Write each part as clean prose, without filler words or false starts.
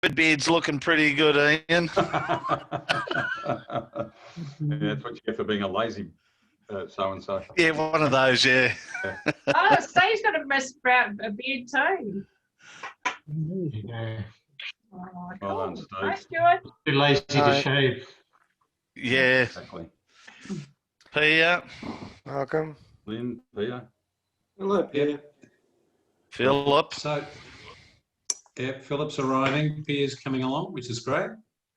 beard's looking pretty good, Ian. That's what you get for being a lazy so-and-so. Yeah, one of those, yeah. Oh, Steve's got a beard too. Yeah. Oh, Well done, cool. Steve. Hi, Stuart. Too lazy to shave. Yeah. Exactly. Pia, Welcome. Lynn, Peter. Hello, Pierre. Philip. So, yeah, Philip's arriving. Pierre's coming along, which is great.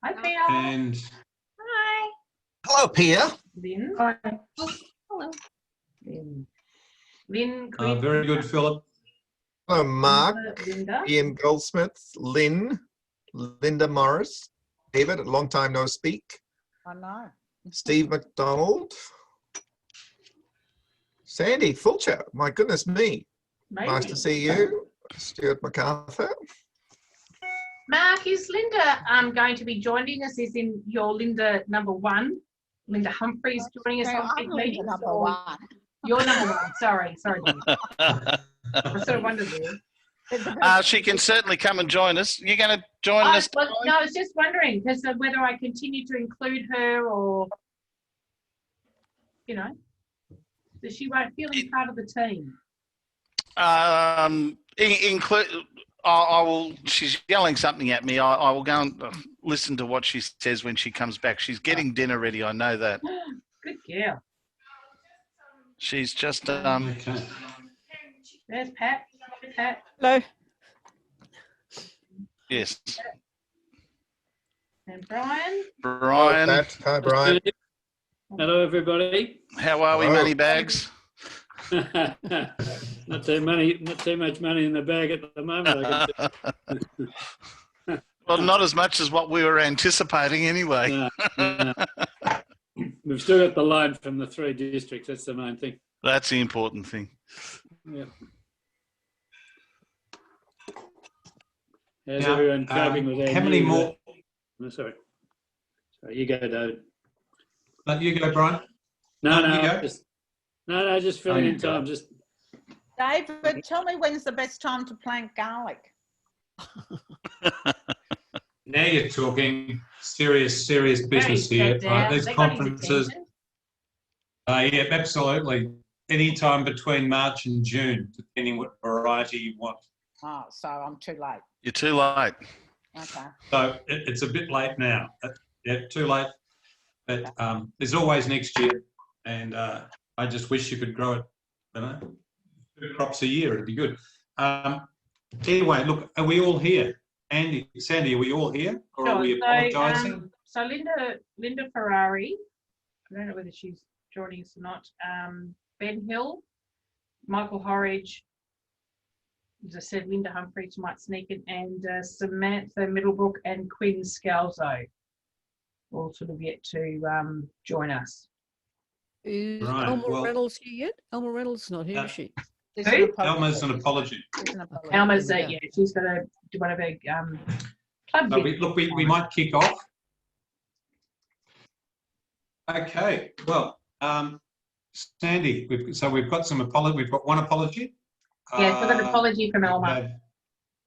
Hi, Pia. And Hi. Hello, Pia. Lynn. Hi. Hello. Lynn. Lynn. Quinn. very good, Philip. Hello, Mark, Linda. Ian Goldsmith, Lynn, Linda Morris, David, long time no speak, I know. Steve McDonald, Sandy Fulcher, my goodness me. Maybe. Nice to see you. Stuart MacArthur. Mark, is Linda going to be joining us? Is in your Linda number one? Linda Humphreys joining us No, on I'm big Linda meetings? number or- one. You're number one. Sorry. I sort of wondered there. She can certainly come and join us. You're going to join us? No, I was just wondering because whether I continue to include her or, that she won't feel any part of the team. Include. I will. She's yelling something at me. I will go and listen to what she says when she comes back. She's getting dinner ready. I know that. Good girl. She's just. Okay. There's Pat. Pat. Hello. Yes. And Brian. Brian. Hi, Brian. Hello, everybody. How are we, Hello. Moneybags? Not too much money in the bag at the moment. I can Well, not as much as what we were anticipating anyway. No. We've still got the line from the 3 districts. That's the main thing. That's the important thing. Yeah. How's Now, everyone coping with that? how many more? No, sorry, you go, David. You go, Brian. No, you go. Just filling you in go. time. Just David, tell me when's the best time to plant garlic? Now you're talking serious business here. Right? These conferences. Yeah, absolutely. Any time between March and June, depending what variety you want. Oh, so I'm too late. You're too late. Okay. So it's a bit late now. Yeah, too late. But there's always next year, and I just wish you could grow it. 2 crops a year. It'd be good. Anyway, look, are we all here? Andy, Sandy, are we all here, or are we apologising? So Linda Ferrari. I don't know whether she's joining us or not. Ben Hill, Michael Horridge. As I said, Linda Humphreys might sneak in, and Samantha Middlebrook and Quinn Scalzo all sort of yet to join us. Is Right, Elma Reynolds here yet? Elma Reynolds is not here, is she? Elma's an apology. Elma's, yeah, she's going to do one of her club. So we might kick off. Okay, well, Sandy, we've got some apology. We've got one apology. Yes, we've got an apology from Elma.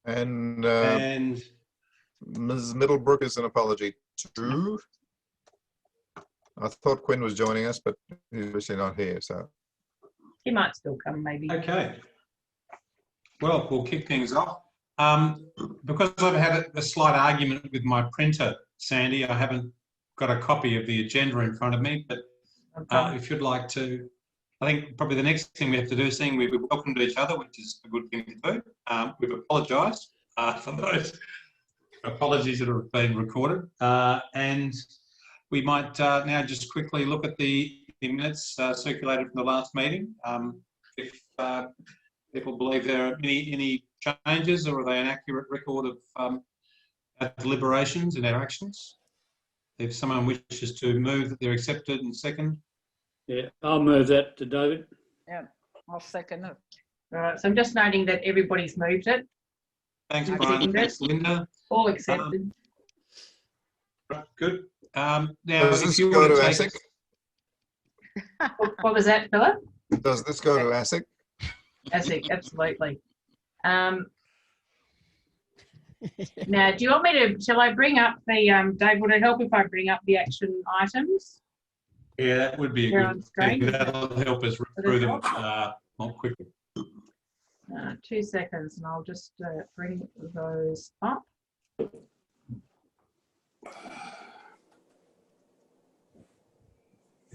And And Ms. Middlebrook is an apology too. I thought Quinn was joining us, but he's obviously not here, so. He might still come, maybe. okay. Well, we'll kick things off. Because I've had a slight argument with my printer, Sandy, I haven't got a copy of the agenda in front of me, but if you'd like to, I think probably the next thing we have to do, seeing we've welcomed each other, which is a good thing to do, we've apologised for those apologies that have been recorded, and we might now just quickly look at the minutes circulated from the last meeting. If people believe there are any changes, or are they an accurate record of our deliberations and our actions? If someone wishes to move that they're accepted and second. yeah, I'll move that to David. Yeah, I'll second it. All right, so I'm just noting that everybody's moved it. Thanks, I Brian. second it. Thanks, Linda. All accepted. Right, good. Now, Does if this you go want to to take... ASIC? What was that, Philip? Does this go to ASIC? ASIC, absolutely. Now, do you want me to, shall I bring up the, Dave, would it help if I bring up the action items? Yeah, that would be a They're good on screen. thing. That'll help us Would it through them help? more quickly. 2 seconds, and I'll just bring those up.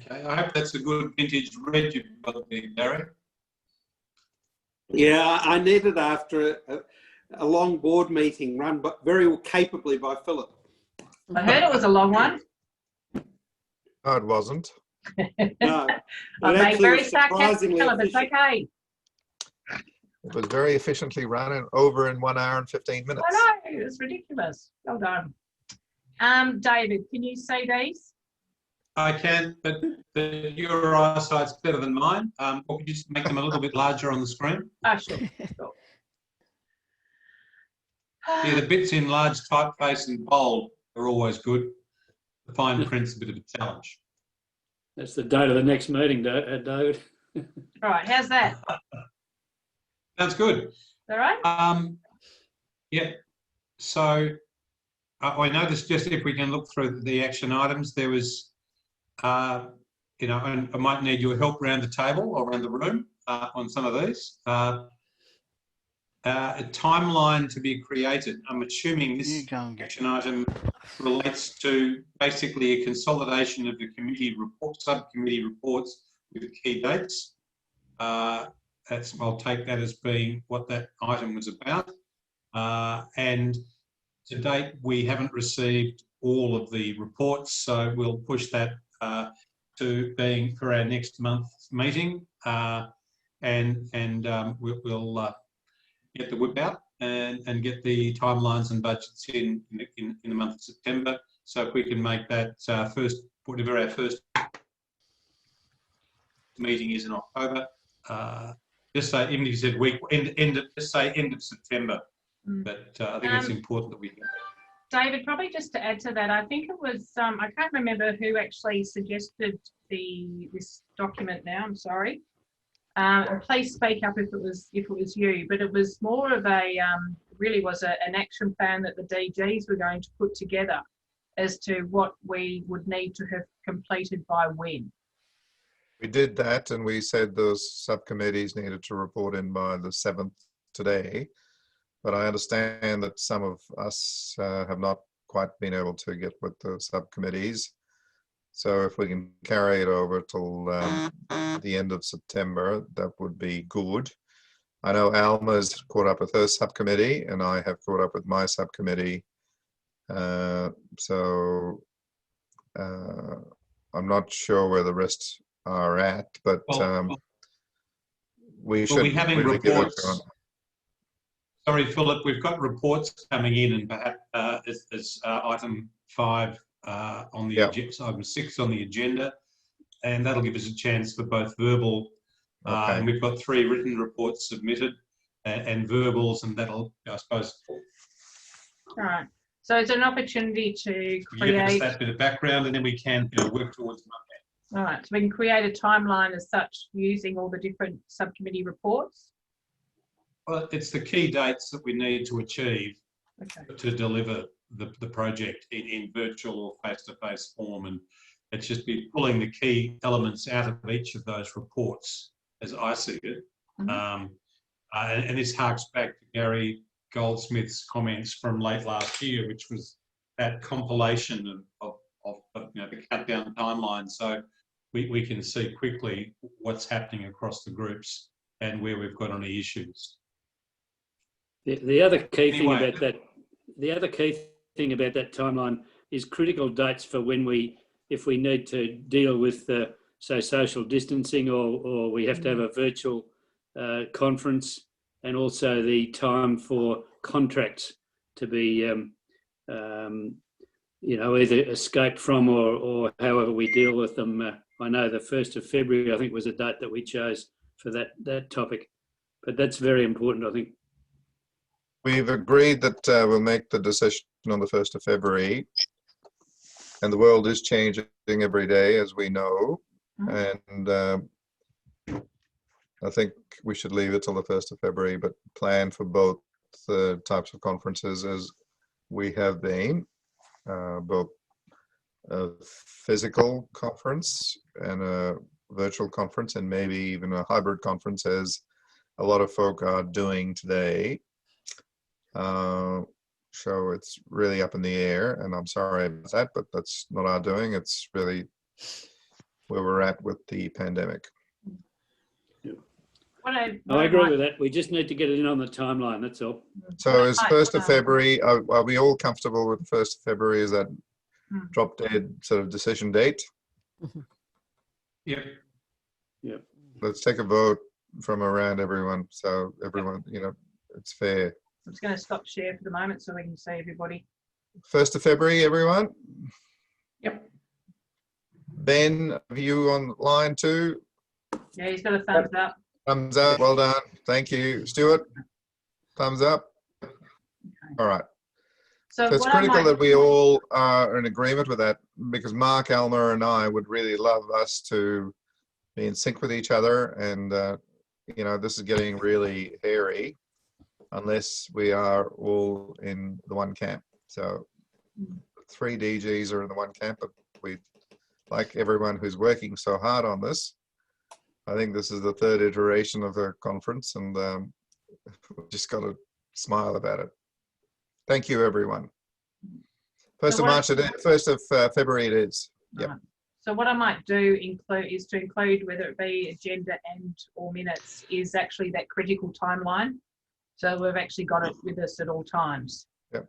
Okay, I hope that's a good vintage red you've got there, Gary. Yeah, I need it after a long board meeting run but very capably by Philip. I heard it was a long one. No, it wasn't. No, I'm it being actually very was sarcastic, surprisingly Philip. It's efficient. okay. It was very efficiently run and over in 1 hour and 15 minutes. I know, it's ridiculous. Well done. David, can you see these? I can, but your eyesight's better than mine. Or could you just make them a little bit larger on the screen? Oh, sure. Sure. Yeah, the bits in large typeface and bold are always good. The fine print's a bit of a challenge. That's the date of the next meeting, David. All right, how's that? Sounds good. All right? Yeah, so I noticed, just if we can look through the action items, there was, you know, and I might need your help around the table or around the room on some of these. A timeline to be created. I'm assuming this action item relates to basically a consolidation of the committee report, subcommittee reports with key dates. I'll take that as being what that item was about. And to date, we haven't received all of the reports, so we'll push that to being for our next month's meeting, and we'll get the whip out and get the timelines and budgets in the month of September. So if we can make that first, whatever our first meeting is in October, just say, even if you said week, just say end of September. But I think it's important that we get that. David, probably just to add to that, I think it was, I can't remember who actually suggested this document now, I'm sorry. Please speak up if it was you, but it was more of a, really was an action plan that the DGs were going to put together as to what we would need to have completed by when. We did that, and we said those subcommittees needed to report in by the 7th today. But I understand that some of us have not quite been able to get with the subcommittees. So if we can carry it over till the end of September, that would be good. I know Alma's caught up with her subcommittee, and I have caught up with my subcommittee. So I'm not sure where the rest are at, but we should having really give it reports. Sorry, Philip, we've got reports coming in, and perhaps as item 5 on the item 6 on the agenda, and that'll give us a chance for both verbal, and we've got 3 written reports submitted and verbals, and that'll, I suppose. All right. So it's an opportunity to create. Give us that bit of background, and then we can work towards Monday. All right. So we can create a timeline as such using all the different subcommittee reports. Well, it's the key dates that we need to achieve to deliver the project in virtual or face-to-face form, and it's just be pulling the key elements out of each of those reports, as I see it. And this harks back to Gary Goldsmith's comments from late last year, which was that compilation of the cut-down timeline, so we can see quickly what's happening across the groups and where we've got any issues. The other key thing about that, timeline is critical dates for when if we need to deal with say social distancing, or we have to have a virtual conference, and also the time for contracts to be either escaped from or however we deal with them. I know the 1st of February I think was a date that we chose for that topic, but that's very important, I think. We've agreed that we'll make the decision on the 1st of February, and the world is changing every day, as we know, and I think we should leave it till the 1st of February, but plan for both the types of conferences as we have been, both a physical conference and a virtual conference, and maybe even a hybrid conference, as a lot of folk are doing today. So it's really up in the air, and I'm sorry about that, but that's not our doing. It's really where we're at with the pandemic. I agree with that. We just need to get it in on the timeline, that's all. So is 1st of February, are we all comfortable with 1st of February? Is that drop dead sort of decision date? Yep. Yep. Let's take a vote from around everyone, so everyone, you know, it's fair. I'm just going to stop share for the moment so we can see everybody. 1st of February, everyone? Yep. Ben, are you online too? Yeah, he's got a thumbs up. Thumbs up, well done. Thank you. Stuart, thumbs up. All right. So it's critical that we all are in agreement with that, because Mark, Alma, and I would really love us to be in sync with each other. And, you know, this is getting really hairy unless we are all in the one camp. So 3 DGs are in the one camp, but we like everyone who's working so hard on this. I think this is the 3rd iteration of the conference, and we've just got to smile about it. Thank you, everyone. 1st of March, 1st of February it is. Yeah. So what I might do is to include, whether it be agenda and or minutes, is actually that critical timeline. So we've actually got it with us at all times. Yep.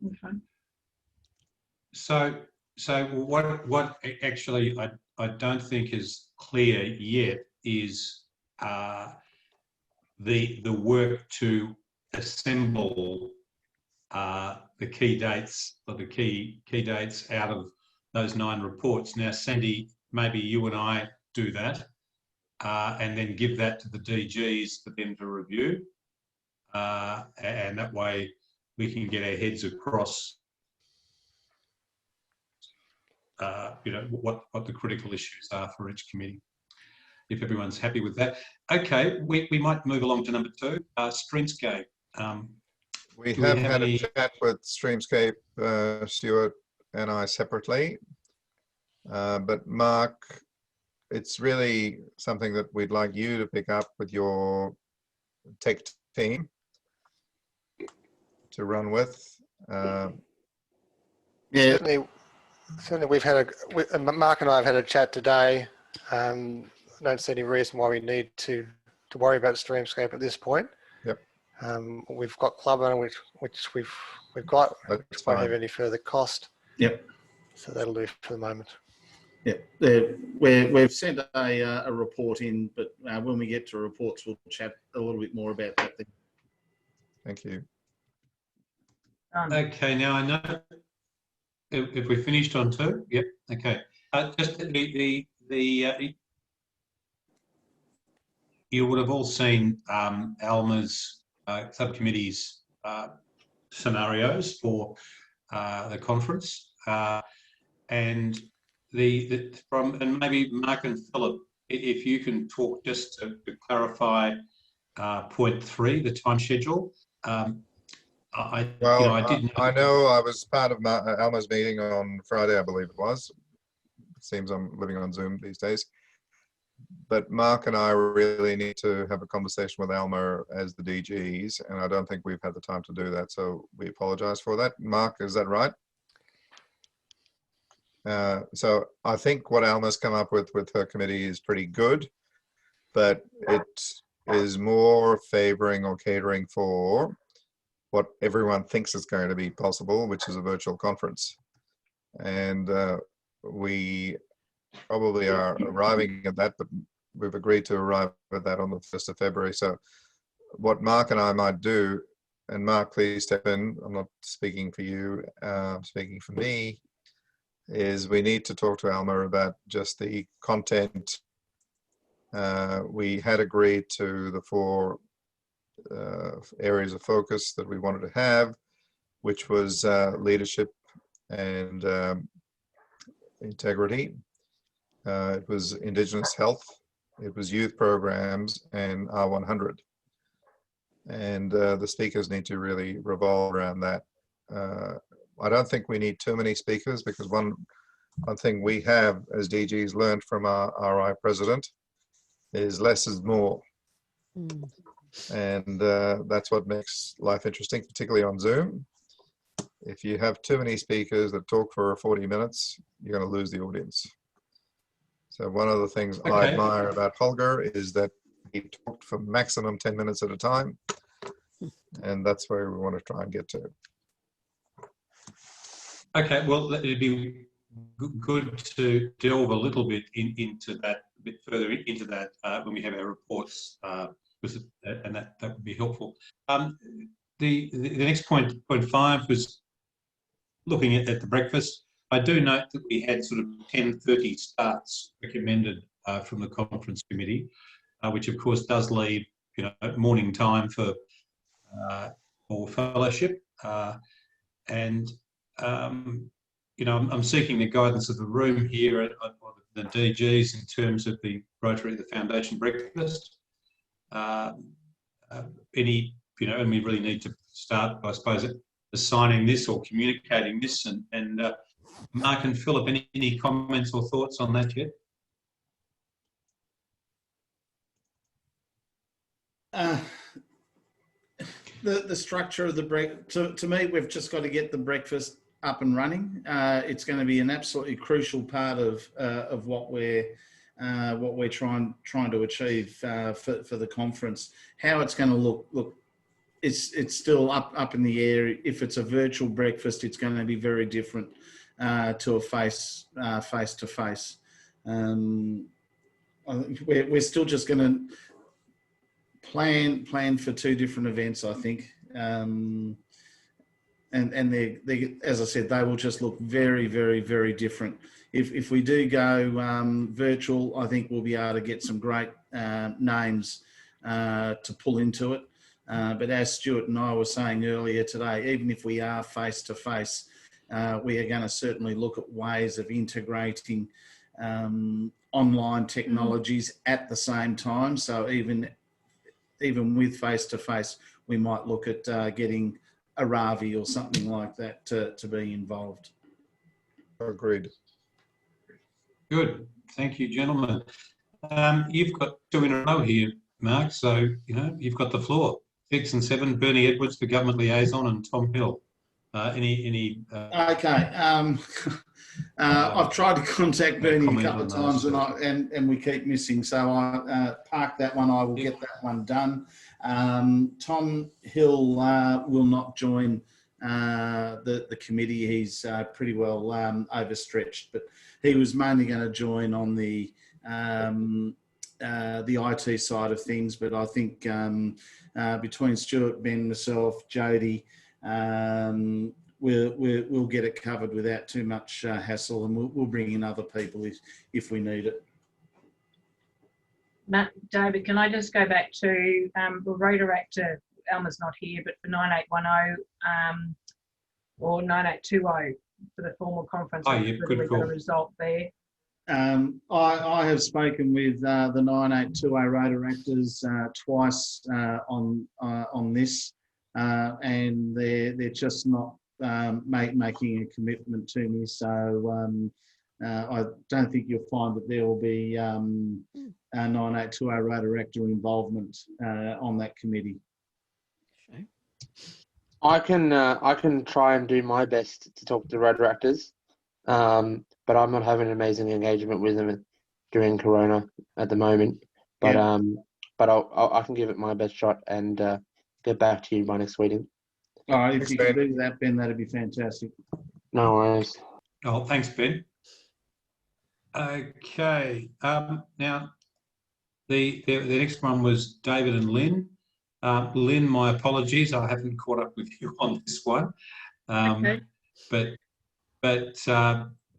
Okay. So what actually I don't think is clear yet is the work to assemble the key dates, or the key dates out of those 9 reports. Now, Sandy, maybe you and I do that, and then give that to the DGs for them to review, and that way we can get our heads across, you know, what the critical issues are for each committee, if everyone's happy with that. Okay, we might move along to number 2, Streamscape. We have had a chat with Streamscape, Stuart and I separately, but Mark, it's really something that we'd like you to pick up with your tech team to run with. Yeah, certainly we've had Mark and I have had a chat today. I don't see any reason why we need to worry about Streamscape at this point. Yep. We've got Clubber, which we've got, which won't have any further cost. Yep. So that'll do for the moment. Yeah, we've sent a report in, but when we get to reports, we'll chat a little bit more about that. Thank you. Okay, now I know if we finished on 2. Yep. Okay. Just you would have all seen Alma's subcommittee's scenarios for the conference, and and maybe Mark and Philip, if you can talk just to clarify point 3, the time schedule. I know I was part of Alma's meeting on Friday, I believe it was. It seems I'm living on Zoom these days. But Mark and I really need to have a conversation with Alma as the DGs, and I don't think we've had the time to do that, so we apologize for that. Mark, is that right? So I think what Alma's come up with her committee is pretty good, but it is more favoring or catering for what everyone thinks is going to be possible, which is a virtual conference. And we probably are arriving at that, but we've agreed to arrive at that on the 1st of February. So what Mark and I might do, and Mark, please step in, I'm not speaking for you, I'm speaking for me, is we need to talk to Alma about just the content. We had agreed to the 4 areas of focus that we wanted to have, which was leadership and integrity. It was Indigenous health, it was youth programs, and R100. and the speakers need to really revolve around that. I don't think we need too many speakers, because one thing we have as DGs learned from our RI president is less is more. And that's what makes life interesting, particularly on Zoom. If you have too many speakers that talk for 40 minutes, you're going to lose the audience. So one of the things I admire about Holger is that he talked for maximum 10 minutes at a time. And that's where we want to try and get to. Okay, well, it'd be good to delve a little bit into that, a bit further into that when we have our reports, and that would be helpful. The next point 5 was looking at the breakfast. I do note that we had sort of 10:30 starts recommended from the conference committee, which of course does leave morning time for fellowship, and I'm seeking the guidance of the room here at the DGs in terms of the Rotary, the Foundation breakfast. And we really need to start, I suppose, assigning this or communicating this. And Mark and Philip, any comments or thoughts on that yet? The structure of the break, to me, we've just got to get the breakfast up and running. It's going to be an absolutely crucial part of what we're trying to achieve for the conference. How it's going to look, it's still up in the air. If it's a virtual breakfast, it's going to be very different to a face to face. We're still just going to plan for 2 different events, I think. And they, as I said, they will just look very, very, very different. If we do go virtual, I think we'll be able to get some great names to pull into it. But as Stuart and I were saying earlier today, even if we are face to face, we are going to certainly look at ways of integrating online technologies at the same time. So even with face to face, we might look at getting a Ravi or something like that to be involved. Agreed. Good. Thank you, gentlemen. You've got 2 in a row here, Mark, so you've got the floor. 6 and 7, Bernie Edwards, the government liaison, and Tom Hill. Okay. I've tried to contact Bernie a couple of times and we keep missing. So I park that one. I will get that one done. Tom Hill will not join the committee. He's pretty well overstretched, but he was mainly going to join on the IT side of things. But I think between Stuart, Ben, myself, Jody, we'll get it covered without too much hassle, and we'll bring in other people if we need it. Matt, David, can I just go back to the Rotaract? Elma's not here, but for 9810 or 9820 for the formal conference, good we got a result there. I have spoken with the 9820 Rotaractors twice on this, and they're just not making a commitment to me. So I don't think you'll find that there will be a 9820 Rotaractor involvement on that committee. I can try and do my best to talk to Rotaractors, but I'm not having an amazing engagement with them during Corona at the moment. But yeah. But I can give it my best shot and get back to you by next meeting. All right, if you can do that, Ben, that'd be fantastic. No worries. Oh, thanks, Ben. Okay. Now, the next one was David and Lynn. Lynn, my apologies, I haven't caught up with you on this one. Okay. But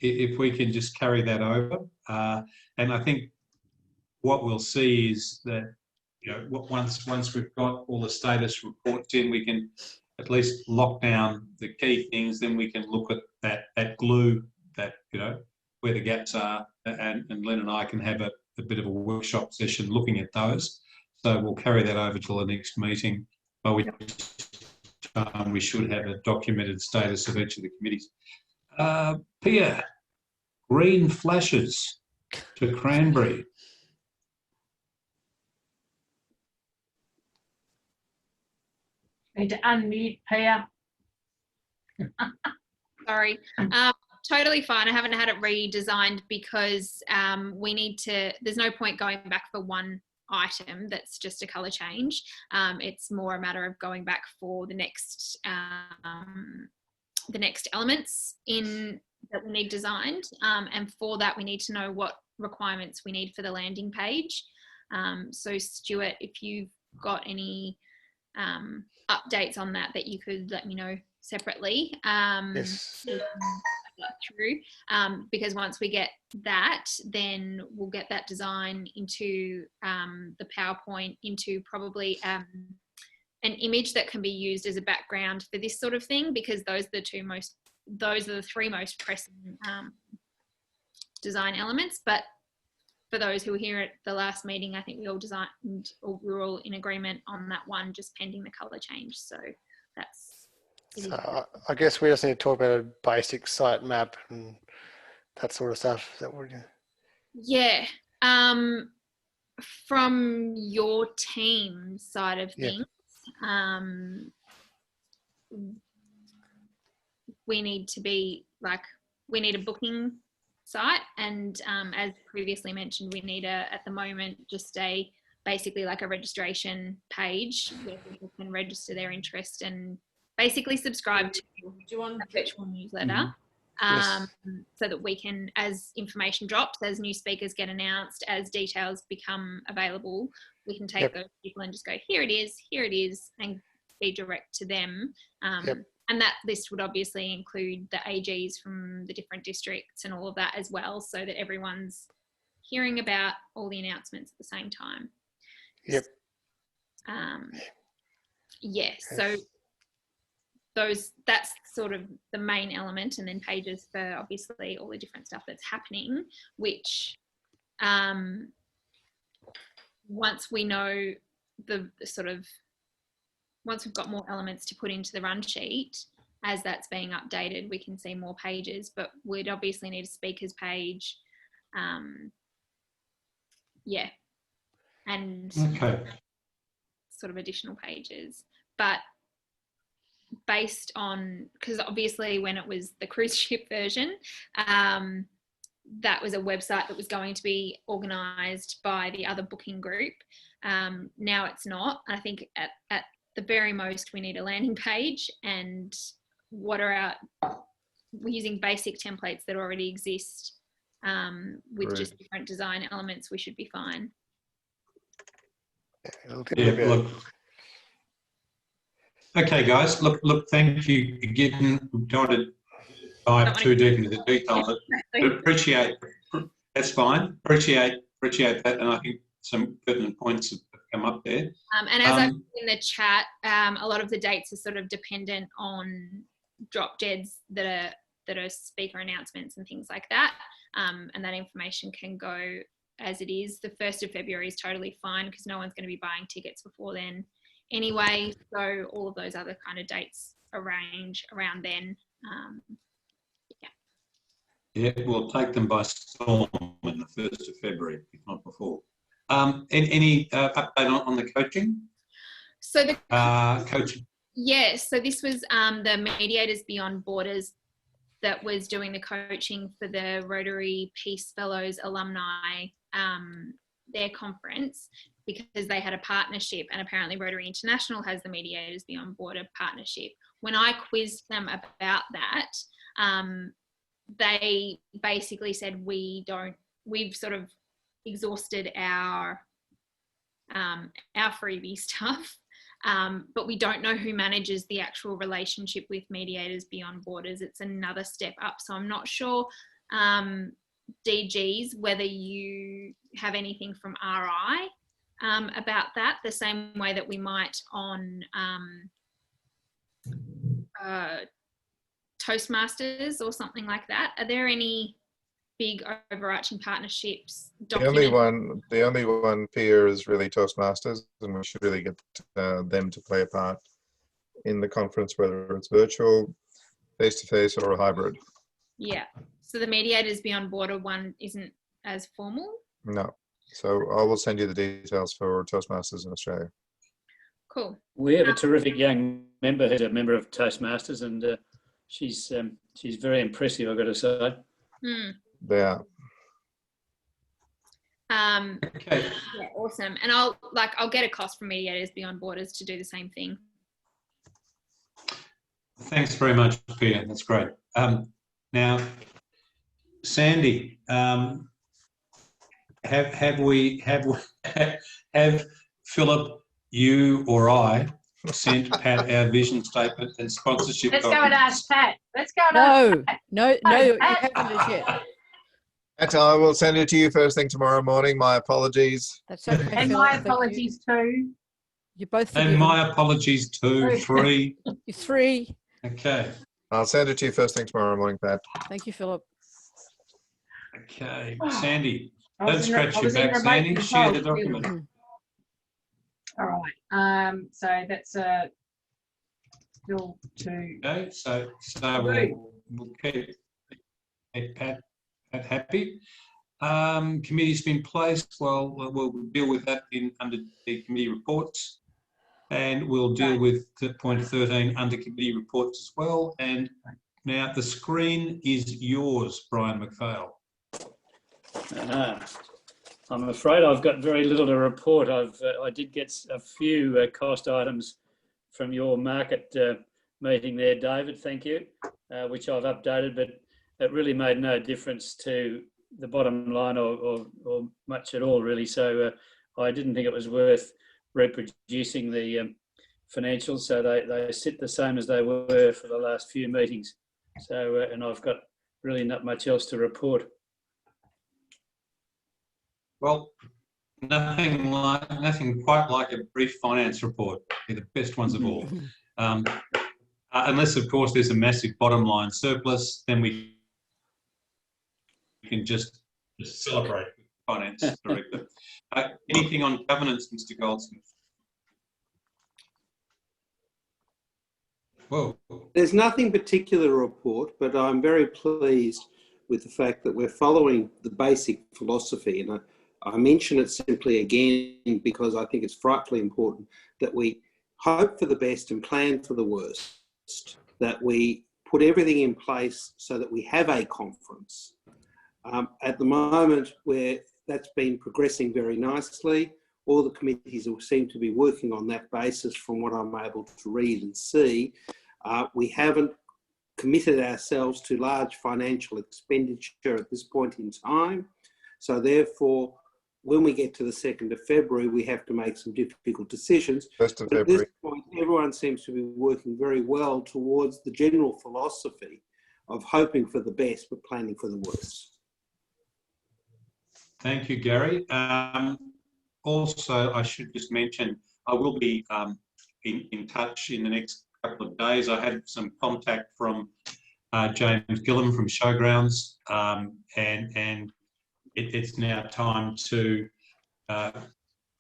if we can just carry that over, and I think what we'll see is that once we've got all the status reports in, we can at least lock down the key things. Then we can look at that glue, that where the gaps are, and Lynn and I can have a bit of a workshop session looking at those. So we'll carry that over till the next meeting by which time we should have a documented status of each of the committees. Pia, green flashes to Cranberry. Need to unmute, Pia. Sorry. Totally fine. I haven't had it redesigned because we need to, there's no point going back for one item that's just a colour change. It's more a matter of going back for the next elements in that we need designed. And for that, we need to know what requirements we need for the landing page. So Stuart, if you've got any updates on that you could let me know separately. Yes. Through because once we get that, then we'll get that design into the PowerPoint, into probably an image that can be used as a background for this sort of thing, because those are the three most pressing design elements. But for those who were here at the last meeting, I think we all designed, or we were all in agreement on that one, just pending the colour change. So that's. So I guess we just need to talk about a basic site map and that sort of stuff. That would. Yeah. From your team side of things, we need a booking site, and as previously mentioned, we need at the moment just basically like a registration page where people can register their interest and basically subscribe to a virtual newsletter. So that we can, as information drops, as new speakers get announced, as details become available, we can take those people and just go, here it is, and be direct to them. And that list would obviously include the AGs from the different districts and all of that as well, so that everyone's hearing about all the announcements at the same time. So that's sort of the main element, and then pages for obviously all the different stuff that's happening, which once we know once we've got more elements to put into the run sheet, as that's being updated, we can see more pages, but we'd obviously need a speakers page. And sort of additional pages, but based on, because obviously when it was the cruise ship version, that was a website that was going to be organised by the other booking group. Now it's not. I think at the very most we need a landing page, and we're using basic templates that already exist with just different design elements. We should be fine. Look. Okay, guys. Look. Thank you again. We don't want to dive too deep into the details, but appreciate. That's fine. Appreciate that, and I think some pertinent points have come up there. And as I put in the chat, a lot of the dates are sort of dependent on drop deads that are speaker announcements and things like that, and that information can go as it is. The 1st of February is totally fine because no one's going to be buying tickets before then anyway. So all of those other kind of dates arrange around then. We'll take them by storm in the 1st of February, if not before. Any update on the coaching? So the coaching. Yes, so this was the Mediators Beyond Borders that was doing the coaching for the Rotary Peace Fellows alumni, their conference, because they had a partnership, and apparently Rotary International has the Mediators Beyond Border partnership. When I quizzed them about that, they basically said we've sort of exhausted our freebie stuff. But we don't know who manages the actual relationship with Mediators Beyond Borders. It's another step up. So I'm not sure, DGs, whether you have anything from RI about that, the same way that we might on Toastmasters or something like that. Are there any big overarching partnerships The only document. one, Pia, is really Toastmasters, and we should really get them to play a part in the conference, whether it's virtual, face-to-face, or a hybrid. Yeah. So the Mediators Beyond Border one isn't as formal. No. So I will send you the details for Toastmasters in Australia. Cool. We have a terrific young member who's a member of Toastmasters, and she's very impressive, I've got to say. They are. Okay. Yeah, awesome. And I'll get a cost from Mediators Beyond Borders to do the same thing. Thanks very much, Pia. That's great. Now, Sandy, have Philip, you or I sent Pat our vision statement and sponsorship? Let's go and ask Pat. Let's go and No, ask Pat. no, you Pat. haven't as yet. Pat, I will send it to you first thing tomorrow morning. My apologies. That's okay. And Philip, my thank you. apologies too. You're both And forgiven. my apologies too. 3. You're 3. Okay. I'll send it to you first thing tomorrow morning, Pat. Thank you, Philip. Okay. Sandy, I don't was in scratch I your was in back, remote Sandy. Share the control. document. All right. So that's still to. Okay. So we'll keep Pat happy. Committee's been placed. Well, we'll deal with that under the committee reports, and we'll deal with point 13 under committee reports as well. And now the screen is yours, Brian McPhail. I'm afraid I've got very little to report. I did get a few cost items from your market meeting there, David. Thank you, which I've updated, but it really made no difference to the bottom line or much at all, really. So I didn't think it was worth reproducing the financials. So they sit the same as they were for the last few meetings. So and I've got really not much else to report. Well, nothing quite like a brief finance report. They're the best ones of all. Unless, of course, there's a massive bottom line surplus, then we can just celebrate with the finance director. Anything on governance, Mr. Goldsmith? Whoa. There's nothing particular to report, but I'm very pleased with the fact that we're following the basic philosophy. And I mention it simply again because I think it's frightfully important that we hope for the best and plan for the worst, that we put everything in place so that we have a conference. At the moment, where that's been progressing very nicely, all the committees seem to be working on that basis from what I'm able to read and see. We haven't committed ourselves to large financial expenditure at this point in time. So therefore, when we get to the 2nd of February, we have to make some difficult decisions. 1st of But at February. this point, everyone seems to be working very well towards the general philosophy of hoping for the best, but planning for the worst. Thank you, Gary. Also, I should just mention, I will be in touch in the next couple of days. I had some contact from James Gillam from Showgrounds, and it's now time to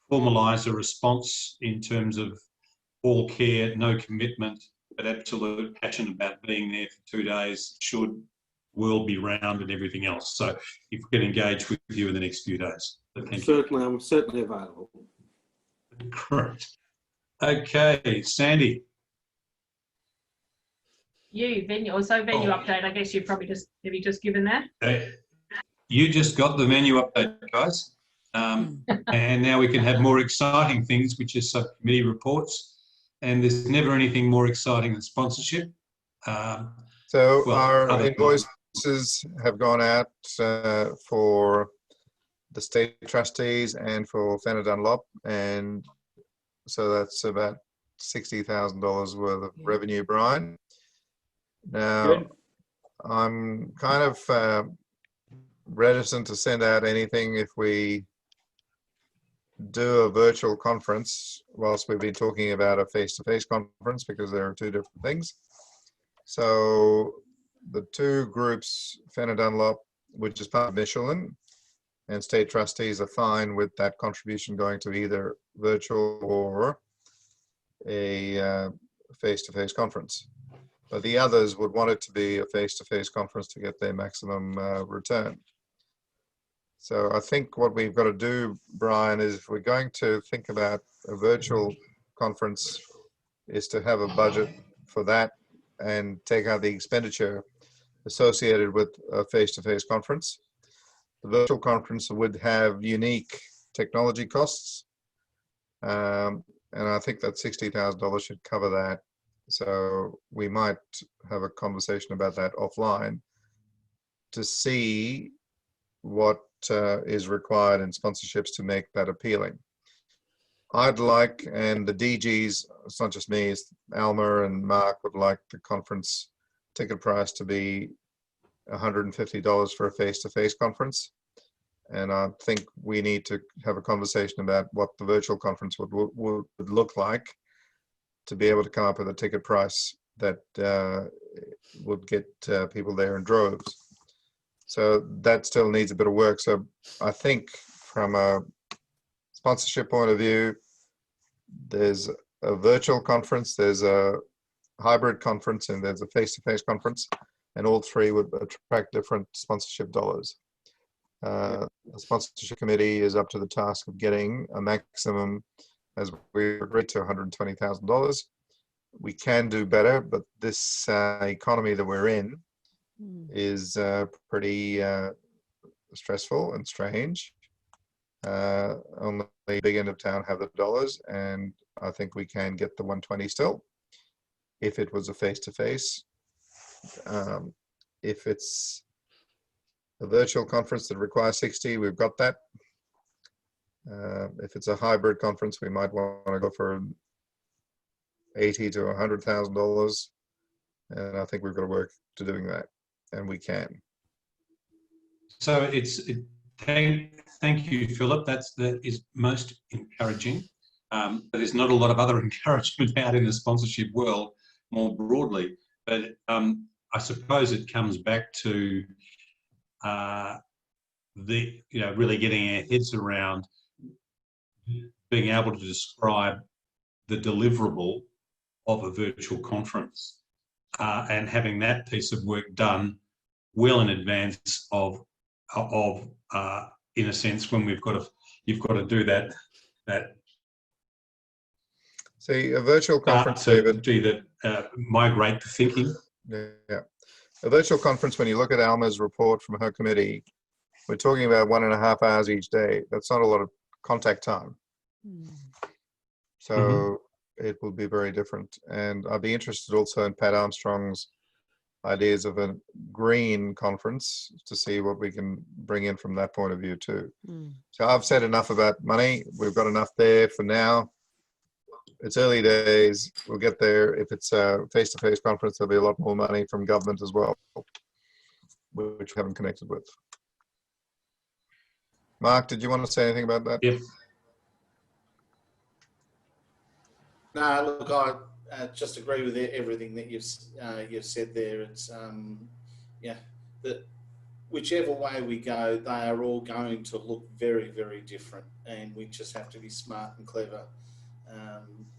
formalise a response in terms of all care, no commitment, but absolute passion about being there for 2 days, should world be round and everything else. So if we can engage with you in the next few days. Certainly, I'm certainly available. Great. Okay, Sandy. Venue update. I guess have you just given that? You just got the menu update, guys. And now we can have more exciting things, which is subcommittee reports. And there's never anything more exciting than sponsorship. So our invoices have gone out for the state trustees and for Fenner Dunlop, and so that's about $60,000 worth of revenue, Brian. Now, Good. I'm kind of reticent to send out anything if we do a virtual conference whilst we've been talking about a face-to-face conference, because there are two different things. So the two groups, Fenner Dunlop which is part of Michelin, and state trustees are fine with that contribution going to either virtual or a face-to-face conference. But the others would want it to be a face-to-face conference to get their maximum return. So I think what we've got to do, Brian, is if we're going to think about a virtual conference, is to have a budget for that and take out the expenditure associated with a face-to-face conference. The virtual conference would have unique technology costs, and I think that $60,000 should cover that. So we might have a conversation about that offline to see what is required in sponsorships to make that appealing. I'd like, and the DGs, it's not just me, it's Alma and Mark would like the conference ticket price to be $150 for a face-to-face conference. And I think we need to have a conversation about what the virtual conference would look like to be able to come up with a ticket price that would get people there in droves. So that still needs a bit of work. So I think from a sponsorship point of view, there's a virtual conference, there's a hybrid conference, and there's a face-to-face conference, and all three would attract different sponsorship dollars. The sponsorship committee is up to the task of getting a maximum, as we agreed to, $120,000. We can do better, but this economy that we're in is pretty stressful and strange. Only the big end of town have the dollars, and I think we can get the 120 still if it was a face-to-face. If it's a virtual conference that requires 60, we've got that. If it's a hybrid conference, we might want to go for $80,000 to $100,000, and I think we've got to work to doing that, and we can. So thank you, Philip. That is most encouraging. But there's not a lot of other encouragement out in the sponsorship world more broadly. But I suppose it comes back to really getting our heads around being able to describe the deliverable of a virtual conference and having that piece of work done well in advance of in a sense, when you've got to do that. See, a virtual conference, David, migrate the thinking. Yeah, a virtual conference. When you look at Alma's report from her committee, we're talking about 1.5 hours each day. That's not a lot of contact time. So it will be very different. And I'd be interested also in Pat Armstrong's ideas of a green conference to see what we can bring in from that point of view too. So I've said enough about money. We've got enough there for now. It's early days. We'll get there. If it's a face-to-face conference, there'll be a lot more money from government as well, which we haven't connected with. Mark, did you want to say anything about that? Yep. No, look, I just agree with everything that you've said there. It's that whichever way we go, they are all going to look very, very different, and we just have to be smart and clever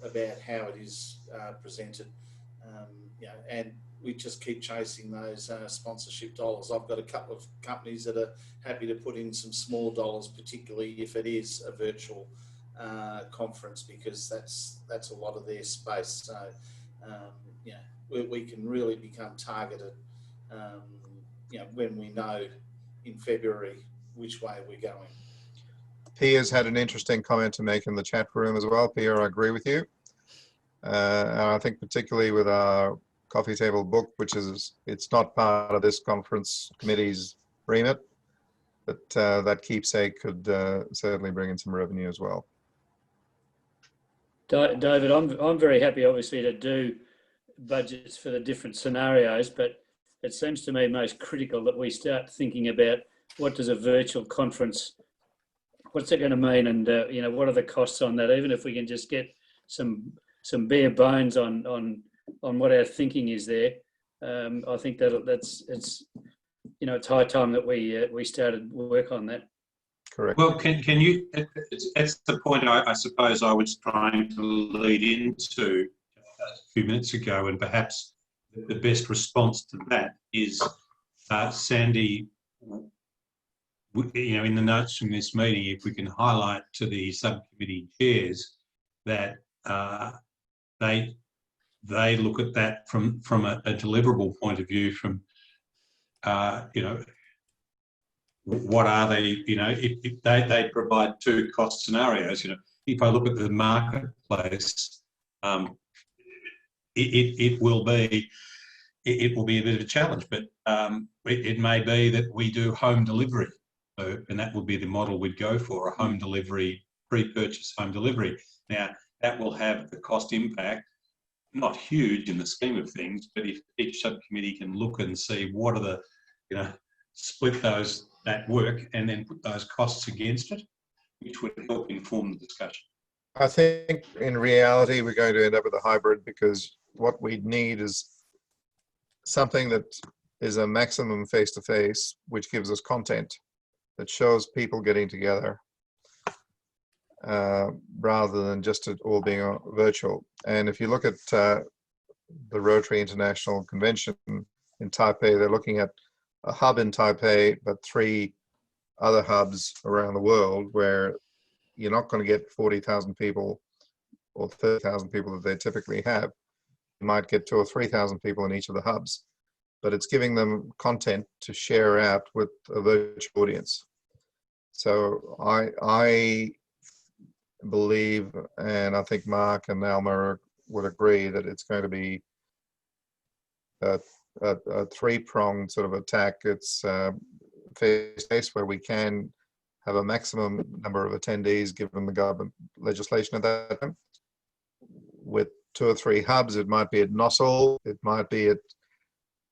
about how it is presented. And we just keep chasing those sponsorship dollars. I've got a couple of companies that are happy to put in some small dollars, particularly if it is a virtual conference, because that's a lot of their space. So we can really become targeted when we know in February which way we're going. Pia's had an interesting comment to make in the chat room as well. Pia, I agree with you. And I think particularly with our coffee table book, which is, it's not part of this conference committee's remit, but that keepsake could certainly bring in some revenue as well. David, I'm very happy, obviously, to do budgets for the different scenarios, but it seems to me most critical that we start thinking about what does a virtual conference, what's it going to mean, and what are the costs on that? Even if we can just get some bare bones on what our thinking is there, I think it's it's high time that we started work on that. Correct. Well, can you, it's the point I suppose I was trying to lead into a few minutes ago, and perhaps the best response to that is, Sandy, in the notes from this meeting, if we can highlight to the subcommittee chairs that they look at that from a deliverable point of view, from what are they, if they provide two cost scenarios. If I look at the marketplace, it will be a bit of a challenge, but it may be that we do home delivery, and that would be the model we'd go for, a home delivery, pre-purchase home delivery. Now, that will have the cost impact, not huge in the scheme of things, but if each subcommittee can look and see what are the, split that work and then put those costs against it, which would help inform the discussion. I think in reality, we're going to end up with a hybrid, because what we need is something that is a maximum face-to-face, which gives us content that shows people getting together, rather than just it all being virtual. And if you look at the Rotary International Convention in Taipei, they're looking at a hub in Taipei, but 3 other hubs around the world, where you're not going to get 40,000 people or 30,000 people that they typically have. You might get 2,000 or 3,000 people in each of the hubs, but it's giving them content to share out with a virtual audience. So I believe, and I think Mark and Alma would agree, that it's going to be a 3-pronged sort of attack. It's face-to-face, where we can have a maximum number of attendees given the government legislation at that time. With 2 or 3 hubs, it might be at Nossel, it might be at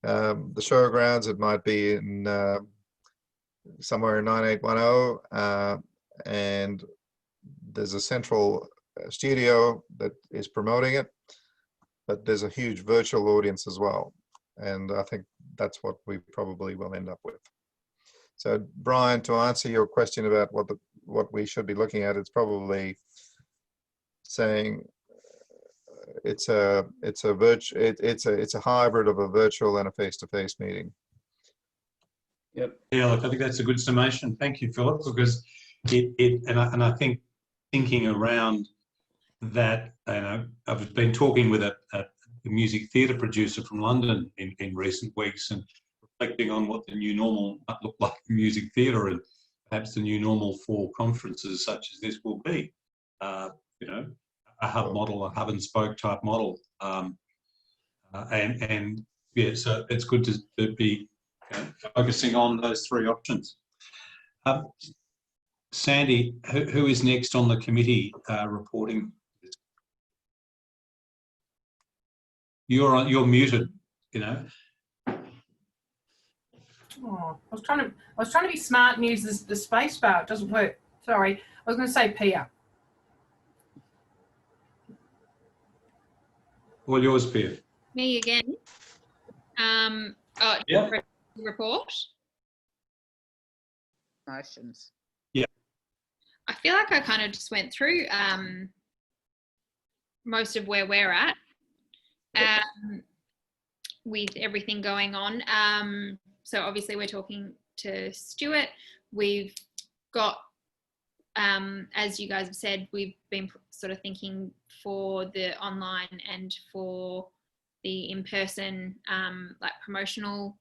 the showgrounds, it might be in somewhere in 9810, and there's a central studio that is promoting it, but there's a huge virtual audience as well. And I think that's what we probably will end up with. So, Brian, to answer your question about what we should be looking at, it's probably saying it's a hybrid of a virtual and a face-to-face meeting. Yep. Yeah, look, I think that's a good summation. Thank you, Philip, because I think thinking around that, I've been talking with a music theatre producer from London in recent weeks, and reflecting on what the new normal might look like in music theatre, and perhaps the new normal for conferences such as this will be, a hub model, a hub and spoke type model, and yeah, so it's good to be focusing on those 3 options. Sandy, who is next on the committee reporting? You're muted. Oh, I was trying to be smart and use the space bar. It doesn't work. Sorry. I was going to say Pia. All yours, Pia. Me again. Yeah. Report. Motions. Yeah. I feel like I kind of just went through most of where we're at with everything going on. So obviously we're talking to Stuart. We've got, as you guys have said, we've been sort of thinking for the online and for the in-person like promotional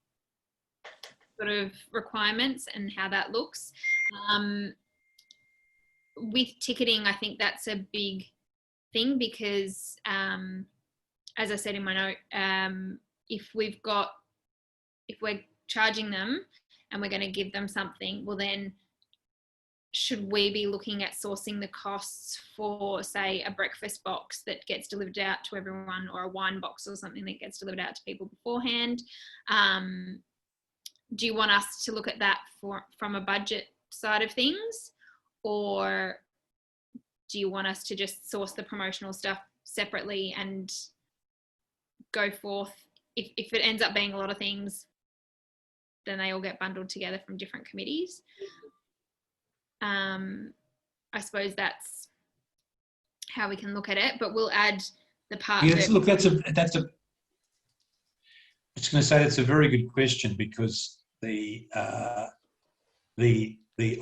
sort of requirements and how that looks. With ticketing, I think that's a big thing, because as I said in my note, if we're charging them and we're going to give them something, well then should we be looking at sourcing the costs for, say, a breakfast box that gets delivered out to everyone, or a wine box or something that gets delivered out to people beforehand? Do you want us to look at that from a budget side of things, or do you want us to just source the promotional stuff separately and go forth? If it ends up being a lot of things, then they all get bundled together from different committees. I suppose that's how we can look at it, but we'll add the part. Yes, look, that's a. I was going to say that's a very good question, because the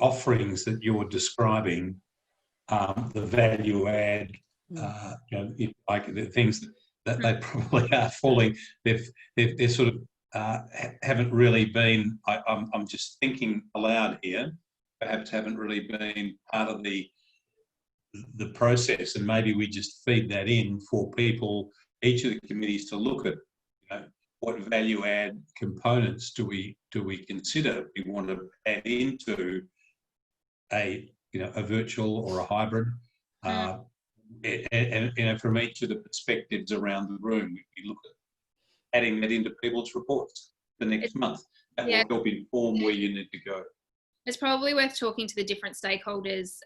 offerings that you're describing, the value add, like the things that they probably are falling, they're sort of haven't really been. I'm just thinking aloud here. Perhaps haven't really been part of the process, and maybe we just feed that in for people, each of the committees, to look at, what value add components do we consider we want to add into a virtual or a hybrid, and from each of the perspectives around the room, we look at adding that into people's reports for next month. That will help inform where you need to go. It's probably worth talking to the different stakeholders,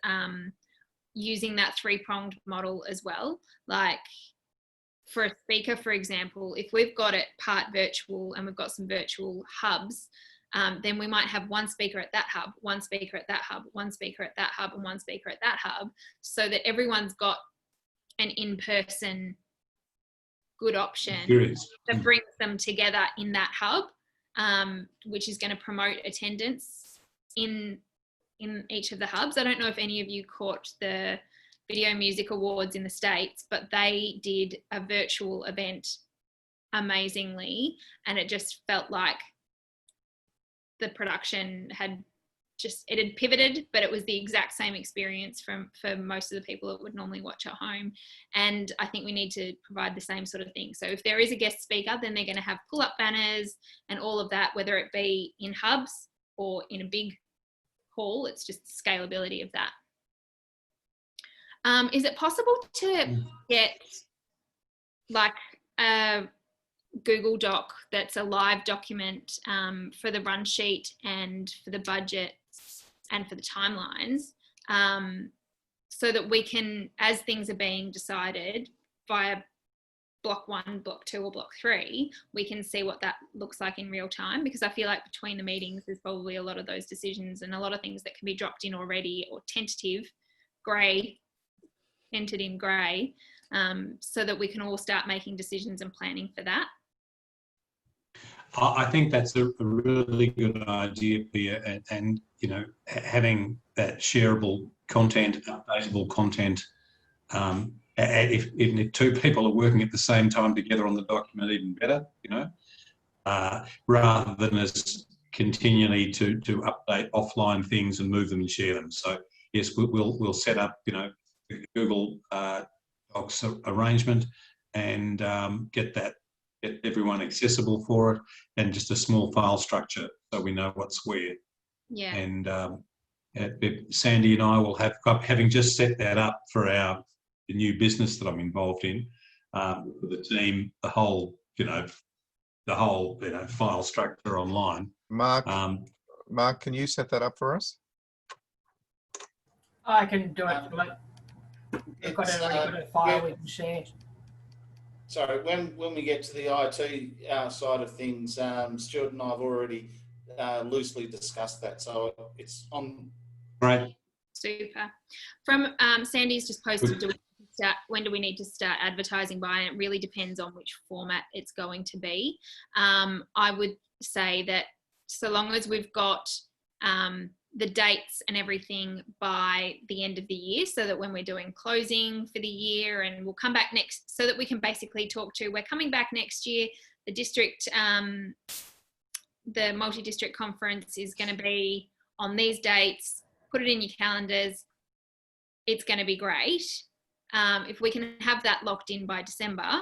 using that three-pronged model as well. Like for a speaker, for example, if we've got it part virtual and we've got some virtual hubs, then we might have one speaker at that hub, one speaker at that hub, one speaker at that hub, and one speaker at that hub, so that everyone's got an in-person good option that brings them together in that hub, which is going to promote attendance in each of the hubs. I don't know if any of you caught the Video Music Awards in the States, but they did a virtual event amazingly, and it just felt like the production had pivoted, but it was the exact same experience for most of the people that would normally watch at home. And I think we need to provide the same sort of thing. So if there is a guest speaker, then they're going to have pull-up banners and all of that, whether it be in hubs or in a big hall. It's just the scalability of that. Is it possible to get like a Google Doc that's a live document for the run sheet and for the budget and for the timelines, so that we can, as things are being decided via block 1, block 2 or block 3, we can see what that looks like in real time? Because I feel like between the meetings there's probably a lot of those decisions and a lot of things that can be dropped in already or tentative, entered in grey, so that we can all start making decisions and planning for that. I think that's a really good idea, Pia, and having that shareable content, updatable content. Even if 2 people are working at the same time together on the document, even better, rather than us continually to update offline things and move them and share them. So yes, we'll set up, Google Docs arrangement and get everyone accessible for it, and just a small file structure so we know what's where. Yeah. And Sandy and I will having just set that up for the new business that I'm involved in, with the team, the whole file structure online. Mark, can you set that up for us? I can do it. We've got a file we can share. Sorry, when we get to the IT side of things, Stuart and I have already loosely discussed that, so it's on. Right. Super. From Sandy's just posted, when do we need to start advertising by? And it really depends on which format it's going to be. I would say that so long as we've got the dates and everything by the end of the year, so that when we're doing closing for the year, and we'll come back next, so that we can basically talk to, we're coming back next year, the district, the multi-district conference is going to be on these dates, put it in your calendars, it's going to be great. If we can have that locked in by December,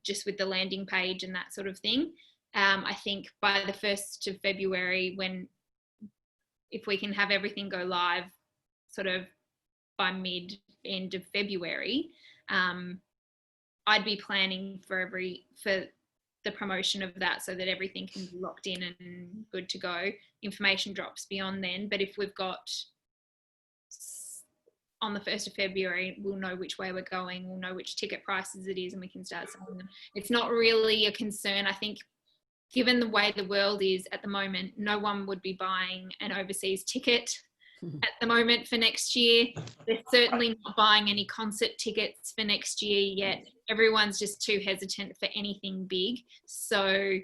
just with the landing page and that sort of thing, I think by the 1st of February, if we can have everything go live sort of by end of February, I'd be planning for the promotion of that, so that everything can be locked in and good to go. Information drops beyond then, but if we've got on the 1st of February, we'll know which way we're going, we'll know which ticket prices it is, and we can start selling them. It's not really a concern. I think given the way the world is at the moment, no one would be buying an overseas ticket at the moment for next year. They're certainly not buying any concert tickets for next year yet. Everyone's just too hesitant for anything big. So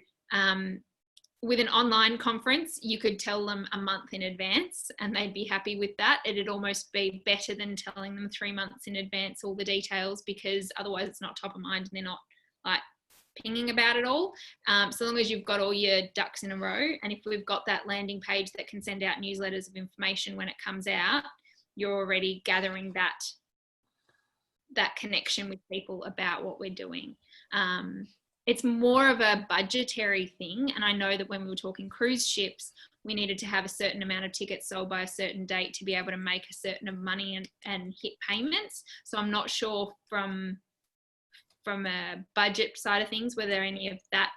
with an online conference, you could tell them a month in advance and they'd be happy with that. It'd almost be better than telling them 3 months in advance all the details, because otherwise it's not top of mind and they're not like pinging about it all. So long as you've got all your ducks in a row, and if we've got that landing page that can send out newsletters of information when it comes out, you're already gathering that connection with people about what we're doing. It's more of a budgetary thing, and I know that when we were talking cruise ships, we needed to have a certain amount of tickets sold by a certain date to be able to make a certain amount of money and hit payments. So I'm not sure from a budget side of things whether any of that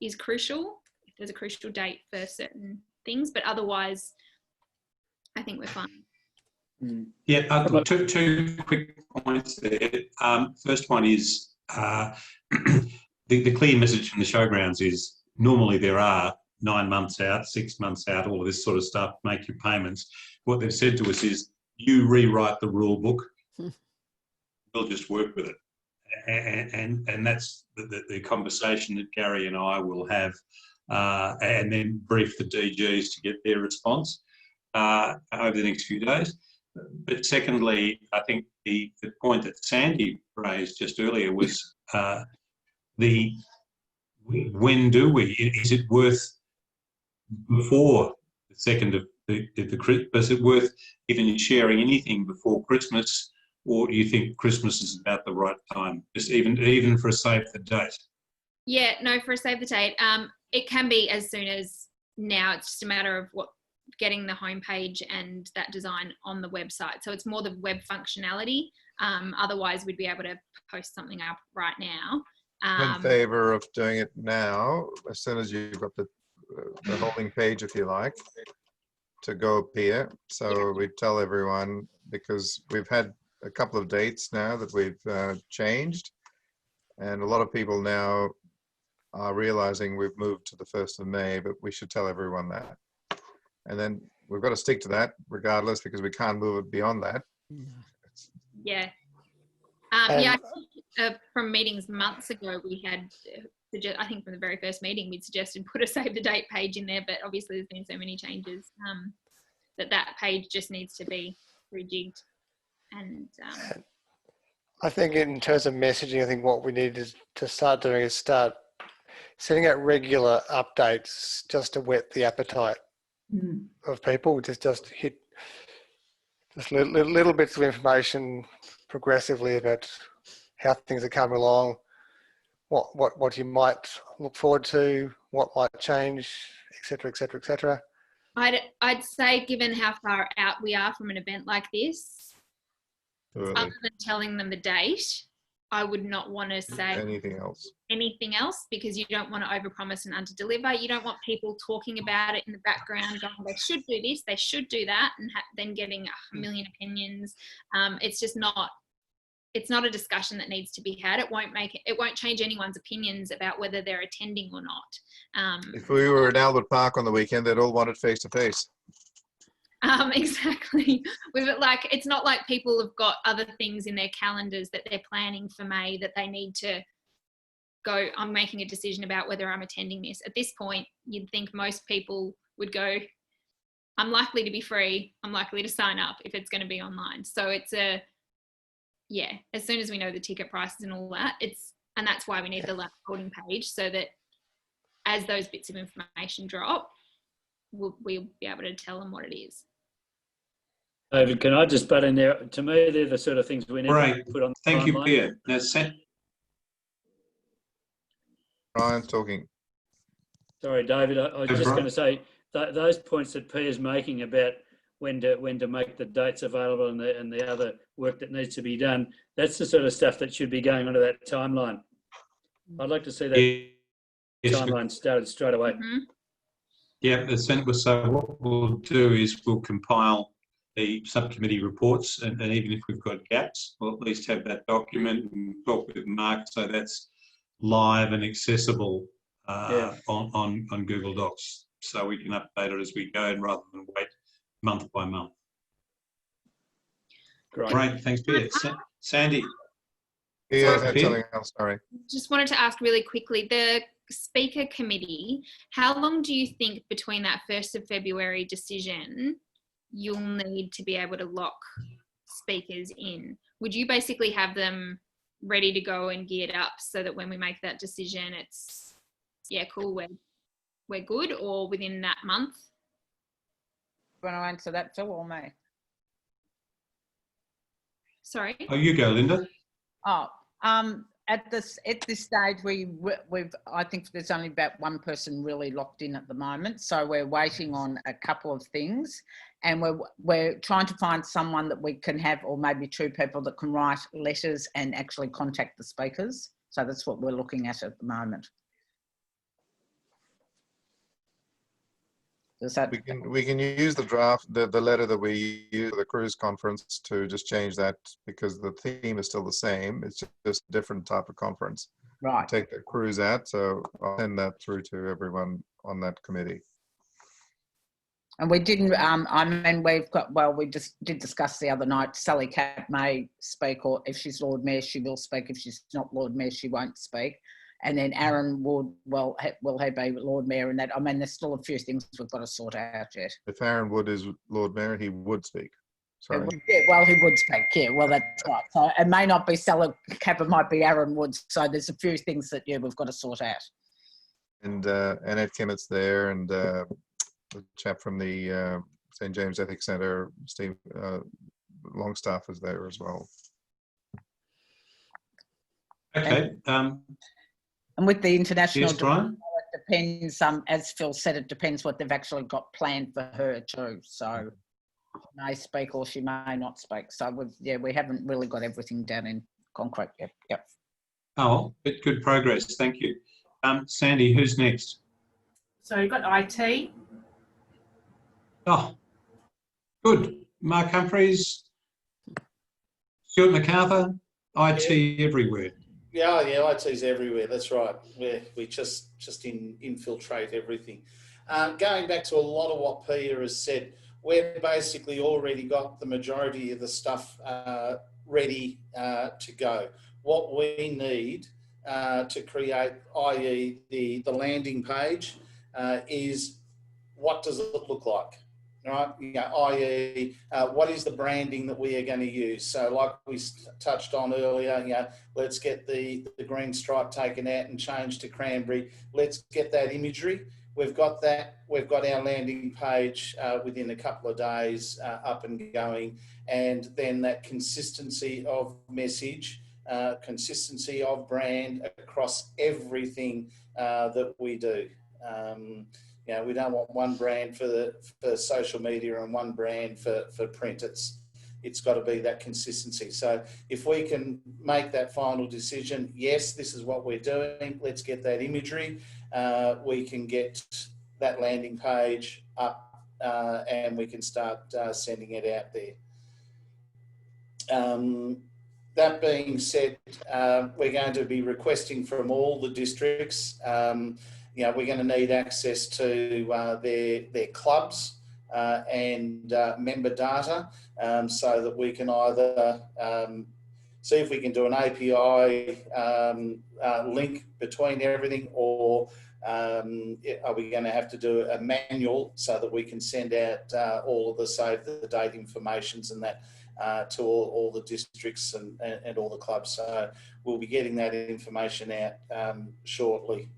is crucial, if there's a crucial date for certain things, but otherwise I think we're fine. Yeah, two quick points there. First one is the clear message from the showgrounds is normally there are 9 months out, 6 months out, all of this sort of stuff, make your payments. What they've said to us is, you rewrite the rule book, we'll just work with it. And that's the conversation that Gary and I will have, and then brief the DGs to get their response over the next few days. But secondly, I think the point that Sandy raised just earlier was when do we? Is it worth before the second of the Christmas? Is it worth even sharing anything before Christmas? Or do you think Christmas is about the right time, just even for a save the date? Yeah, no, for a save the date, it can be as soon as now. It's just a matter of getting the homepage and that design on the website. So it's more the web functionality. Otherwise, we'd be able to post something up right now. I'm in favour of doing it now, as soon as you've got the holding page, if you like, to go appear. So we tell everyone, because we've had a couple of dates now that we've changed, and a lot of people now are realizing we've moved to the 1st of May, but we should tell everyone that. And then we've got to stick to that regardless, because we can't move it beyond that. Yeah. From meetings months ago, we had, I think from the very first meeting, we'd suggested put a save the date page in there, but obviously there's been so many changes that page just needs to be rejigged. And I think in terms of messaging, I think what we need to start doing is start sending out regular updates just to whet the appetite of people. Just hit just little bits of information progressively about how things are coming along, what you might look forward to, what might change, etc., etc., etc. I'd say, given how far out we are from an event like this, other than telling them the date, I would not want to say anything else, because you don't want to overpromise and underdeliver. You don't want people talking about it in the background, going, they should do this, they should do that, and then getting a million opinions. It's just not. It's not a discussion that needs to be had. It won't change anyone's opinions about whether they're attending or not. If we were in Albert Park on the weekend, they'd all want it face to face. Exactly. It's not like people have got other things in their calendars that they're planning for May that they need to go, I'm making a decision about whether I'm attending this. At this point, you'd think most people would go, I'm likely to be free, I'm likely to sign up if it's going to be online. So it's as soon as we know the ticket prices and all that, and that's why we need the holding page, so that as those bits of information drop, we'll be able to tell them what it is. David, can I just butt in there? To me, they're the sort of things we need to put on. Thank you, Pierre. Now, Ryan's talking. Sorry, David. I was just going to say those points that Pierre's making about when to make the dates available and the other work that needs to be done. That's the sort of stuff that should be going onto that timeline. I'd like to see that timeline started straight away. Yeah, so what we'll do is we'll compile the subcommittee reports, and even if we've got gaps, we'll at least have that document and talk with Mark, so that's live and accessible on Google Docs, so we can update it as we go rather than wait month by month. Great, thanks, Peter. Sandy. Yeah, telling I'm sorry. Just wanted to ask really quickly, the speaker committee, how long do you think between that 1st of February decision you'll need to be able to lock speakers in? Would you basically have them ready to go and geared up so that when we make that decision, it's, yeah, cool, we're good, or within that month? Want to answer that, Phil, or me? Sorry? Oh, you go, Linda. Oh, at this stage, we've I think there's only about one person really locked in at the moment, so we're waiting on a couple of things, and we're trying to find someone that we can have, or maybe 2 people that can write letters and actually contact the speakers. So that's what we're looking at the moment. We can use the draft, the letter that we use for the cruise conference to just change that, because the theme is still the same. It's just a different type of conference. Right. Take the cruise out. So I'll send that through to everyone on that committee. And we didn't, I mean, we've got, well, we just did discuss the other night, Sally Capp may speak, or if she's Lord Mayor, she will speak. If she's not Lord Mayor, she won't speak. And then Aaron Wood, well, will he be Lord Mayor and that? I mean, there's still a few things we've got to sort out yet. If Aaron Wood is Lord Mayor, he would speak. Sorry. Yeah, well, he would speak. Yeah, well, that's right. So it may not be Sally Capp, it might be Aaron Wood. So there's a few things that, yeah, we've got to sort out. And Annette Kimmett's there, and the chap from the St. James Ethics Centre, Steve Longstaff, is there as well. Okay. And with the international, yes, Brian? it depends, as Phil said, it depends what they've actually got planned for her too. So she may speak or she may not speak. So we haven't really got everything down in concrete yet. Yep. Oh, but good progress. Thank you. Sandy, who's next? So you've got IT. Oh, good. Mark Humphreys, Stuart MacArthur, IT everywhere. Yeah, IT's everywhere. That's right. We just infiltrate everything. Going back to a lot of what Peter has said, we've basically already got the majority of the stuff ready to go. What we need to create, i.e. the landing page, is what does it look like? Right, i.e. what is the branding that we are going to use? So like we touched on earlier, let's get the green stripe taken out and changed to cranberry. Let's get that imagery. We've got that. We've got our landing page within a couple of days up and going. And then that consistency of message, consistency of brand across everything that we do. We don't want one brand for social media and one brand for print. It's got to be that consistency. So if we can make that final decision, yes, this is what we're doing, let's get that imagery, we can get that landing page up and we can start sending it out there. That being said, we're going to be requesting from all the districts, we're going to need access to their clubs and member data so that we can either see if we can do an API link between everything, or are we going to have to do a manual so that we can send out all of the save the date informations and that to all the districts and all the clubs. So we'll be getting that information out shortly.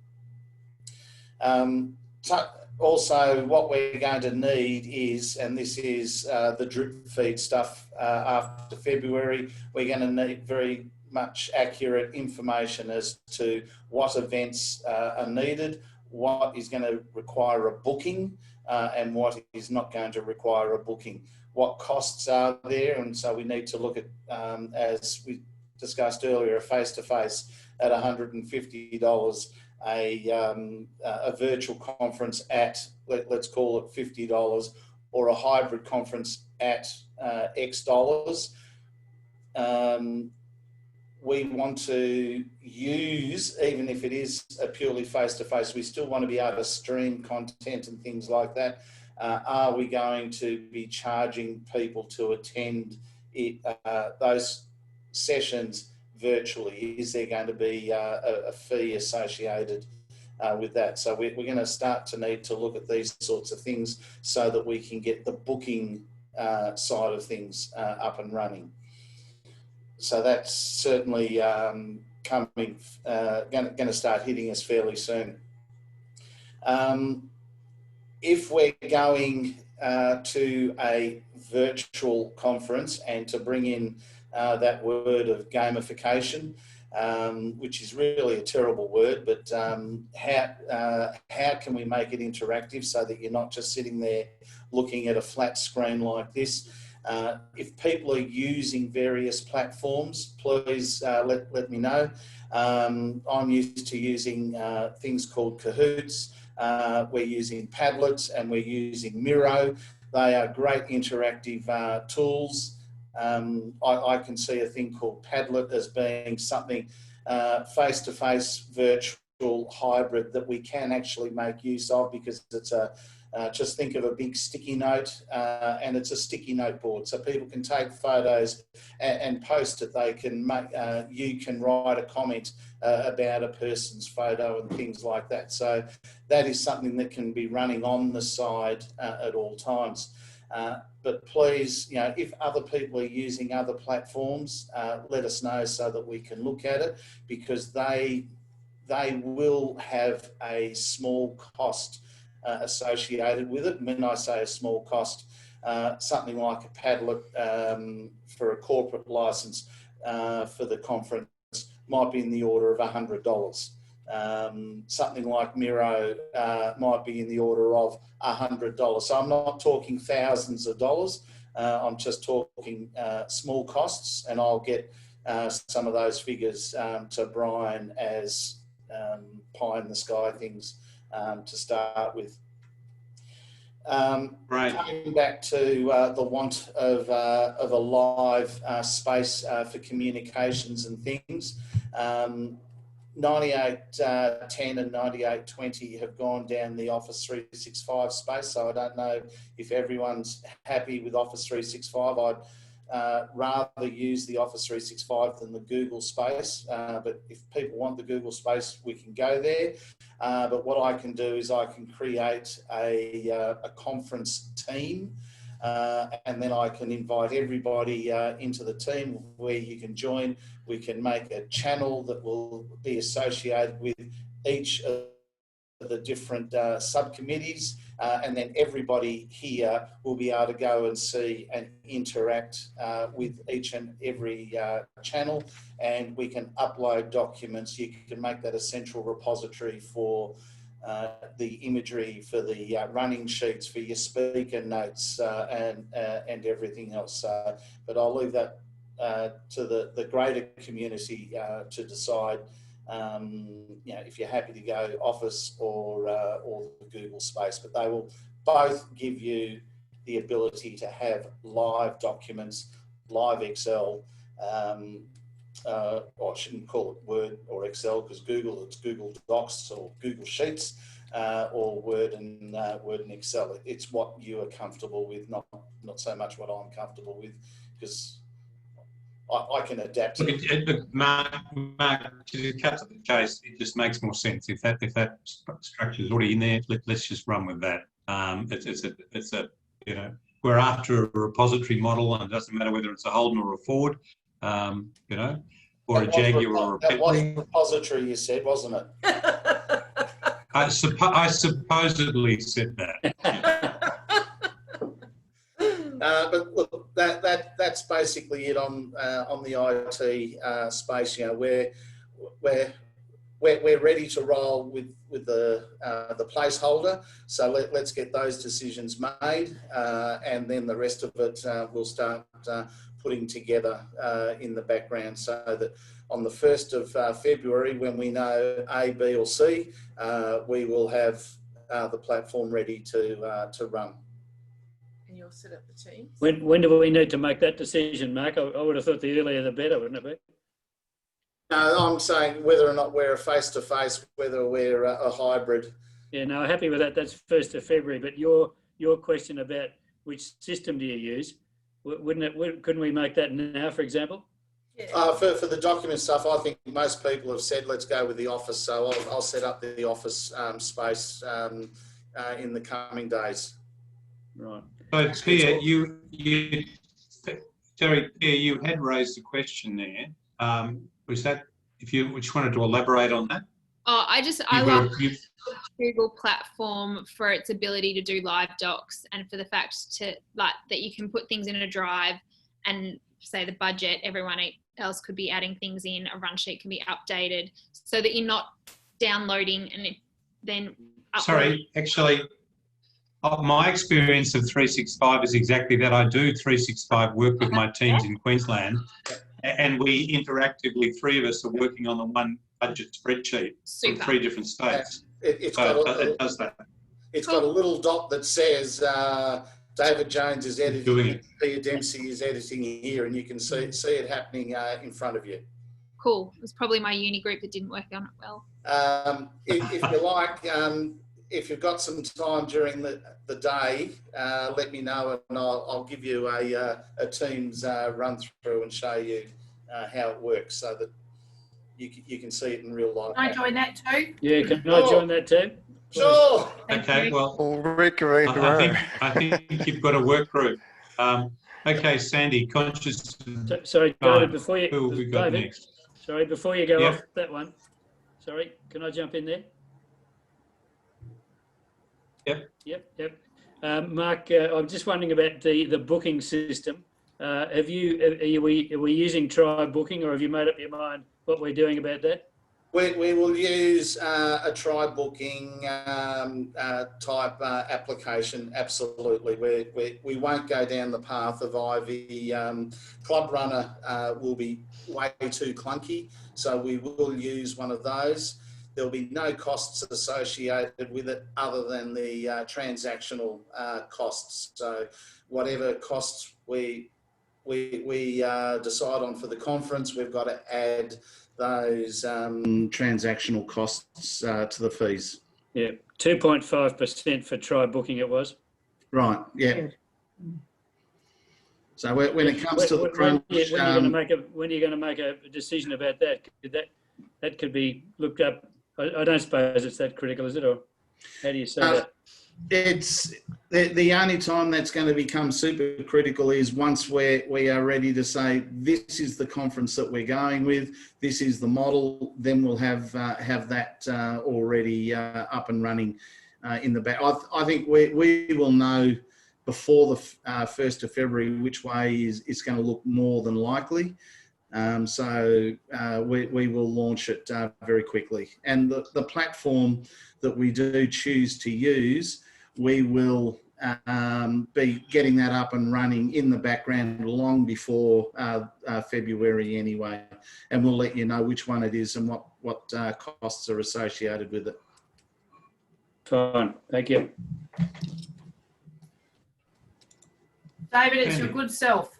So also what we're going to need is, and this is the drip feed stuff after February, we're going to need very much accurate information as to what events are needed, what is going to require a booking and what is not going to require a booking, what costs are there. And so we need to look at, as we discussed earlier, a face-to-face at $150, a virtual conference at, let's call it $50, or a hybrid conference at X dollars. we want to use, even if it is a purely face-to-face, we still want to be able to stream content and things like that. Are we going to be charging people to attend those sessions virtually? Is there going to be a fee associated with that? So we're going to start to need to look at these sorts of things so that we can get the booking side of things up and running. So that's certainly going to start hitting us fairly soon. If we're going to a virtual conference and to bring in that word of gamification, which is really a terrible word, but how can we make it interactive so that you're not just sitting there looking at a flat screen like this? If people are using various platforms, please let me know. I'm used to using things called Kahoots. We're using Padlet and we're using Miro. They are great interactive tools. I can see a thing called Padlet as being something face-to-face, virtual, hybrid that we can actually make use of, because it's a just think of a big sticky note, and it's a sticky note board, so people can take photos and post it. They can make, you can write a comment about a person's photo and things like that. So that is something that can be running on the side at all times. But please, you know, if other people are using other platforms, let us know so that we can look at it, because they will have a small cost associated with it. And when I say a small cost, something like a Padlet for a corporate license for the conference might be in the order of $100. Something like Miro might be in the order of $100. So I'm not talking thousands of dollars. I'm just talking small costs, and I'll get some of those figures to Brian as pie in the sky things to start with. Right. Coming back to the want of a live space for communications and things, 9810 and 9820 have gone down the Office 365 space, so I don't know if everyone's happy with Office 365. I'd rather use the Office 365 than the Google space, but if people want the Google space, we can go there. But what I can do is I can create a conference team, and then I can invite everybody into the team where you can join. We can make a channel that will be associated with each of the different subcommittees, and then everybody here will be able to go and see and interact with each and every channel, and we can upload documents. You can make that a central repository for the imagery, for the running sheets, for your speaker notes, and everything else. But I'll leave that to the greater community to decide. You know, if you're happy to go Office or the Google space, but they will both give you the ability to have live documents, live Excel, or I shouldn't call it Word or Excel, because Google, it's Google Docs or Google Sheets, or Word and Excel. It's what you are comfortable with, not so much what I'm comfortable with, because I can adapt. Look, Mark, to cut to the chase, it just makes more sense if that structure is already in there. Let's just run with that. It's a you know, we're after a repository model, and it doesn't matter whether it's a Holden or a Ford, you know, or a Jaguar or a Bentley. That was repository, you said, wasn't it? I supposedly said that. But look, that's basically it on the IT space. You know, we're ready to roll with the placeholder. So let's get those decisions made, and then the rest of it we'll start putting together in the background, so that on the 1st of February, when we know A, B, or C, we will have the platform ready to run. And you'll set up the teams. When do we need to make that decision, Mark? I would have thought the earlier the better, wouldn't it be? No, I'm saying whether or not we're a face-to-face, whether we're a hybrid. Yeah, no, happy with that. That's 1st of February. But your question about which system do you use, couldn't we make that now, for example? For the document stuff, I think most people have said, let's go with the office. So I'll set up the office space in the coming days. Right. So, Pierre, Jerry, Pierre, you had raised a question there. Was that, if you just wanted to elaborate on that? Oh, I love the Google platform for its ability to do live docs, and for the fact that you can put things in a drive and say the budget, everyone else could be adding things in, a run sheet can be updated so that you're not downloading and then Sorry, actually, my experience of 365 is exactly that. I do 365 work with my teams in Queensland, and we interactively, 3 of us are working on the one budget spreadsheet from 3 different states. It does that. It's got a little dot that says David Jones is editing, Peter Dempsey is editing here, and you can see it happening in front of you. Cool. It was probably my uni group that didn't work on it well. If you like, if you've got some time during the day, let me know, and I'll give you a Teams run through and show you how it works, so that you can see it in real life. Can I join that too? Yeah, can I join that too? Sure. Okay, well, I think you've got a work group. Okay, Sandy, conscious. Sorry, David, before you, who have we got David, next? sorry, before you go Yep. off that one, sorry, can I jump in there? Yep. Mark, I'm just wondering about the booking system. Are we using Try Booking, or have you made up your mind what we're doing about that? We will use a Try Booking type application, absolutely. We won't go down the path of Ivy. Club Runner will be way too clunky, so we will use one of those. There'll be no costs associated with it other than the transactional costs. So whatever costs we decide on for the conference, we've got to add those transactional costs to the fees. Yeah, 2.5% for Try Booking it was. Right, yeah. So when it comes to the crunch... when are you going to make a decision about that? That could be looked up. I don't suppose it's that critical, is it? Or how do you say that? It's the only time that's going to become super critical is once we are ready to say this is the conference that we're going with, this is the model. Then we'll have that already up and running in the back. I think we will know before the 1st of February which way is going to look more than likely. So we will launch it very quickly. And the platform that we do choose to use, we will be getting that up and running in the background long before February anyway. And we'll let you know which one it is and what costs are associated with it. Fine, thank you. David, it's your good self.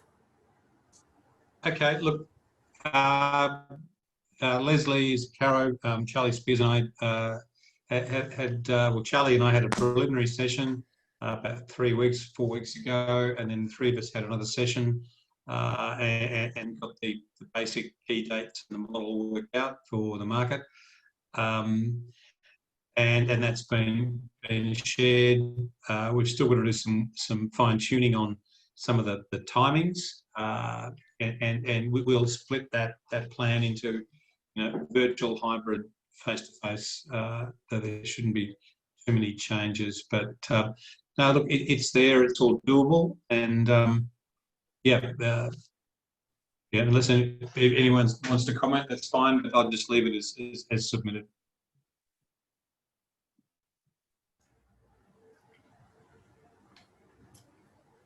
Okay, look, Leslie, Caro, Charlie Spears and I Charlie and I had a preliminary session about 4 weeks ago, and then the 3 of us had another session and got the basic key dates and the model worked out for the market. And that's been shared. We've still got to do some fine tuning on some of the timings, and we will split that plan into virtual, hybrid, face-to-face. There shouldn't be too many changes, but no, look, it's there. It's all doable, and unless anyone wants to comment, that's fine. But I'll just leave it as submitted.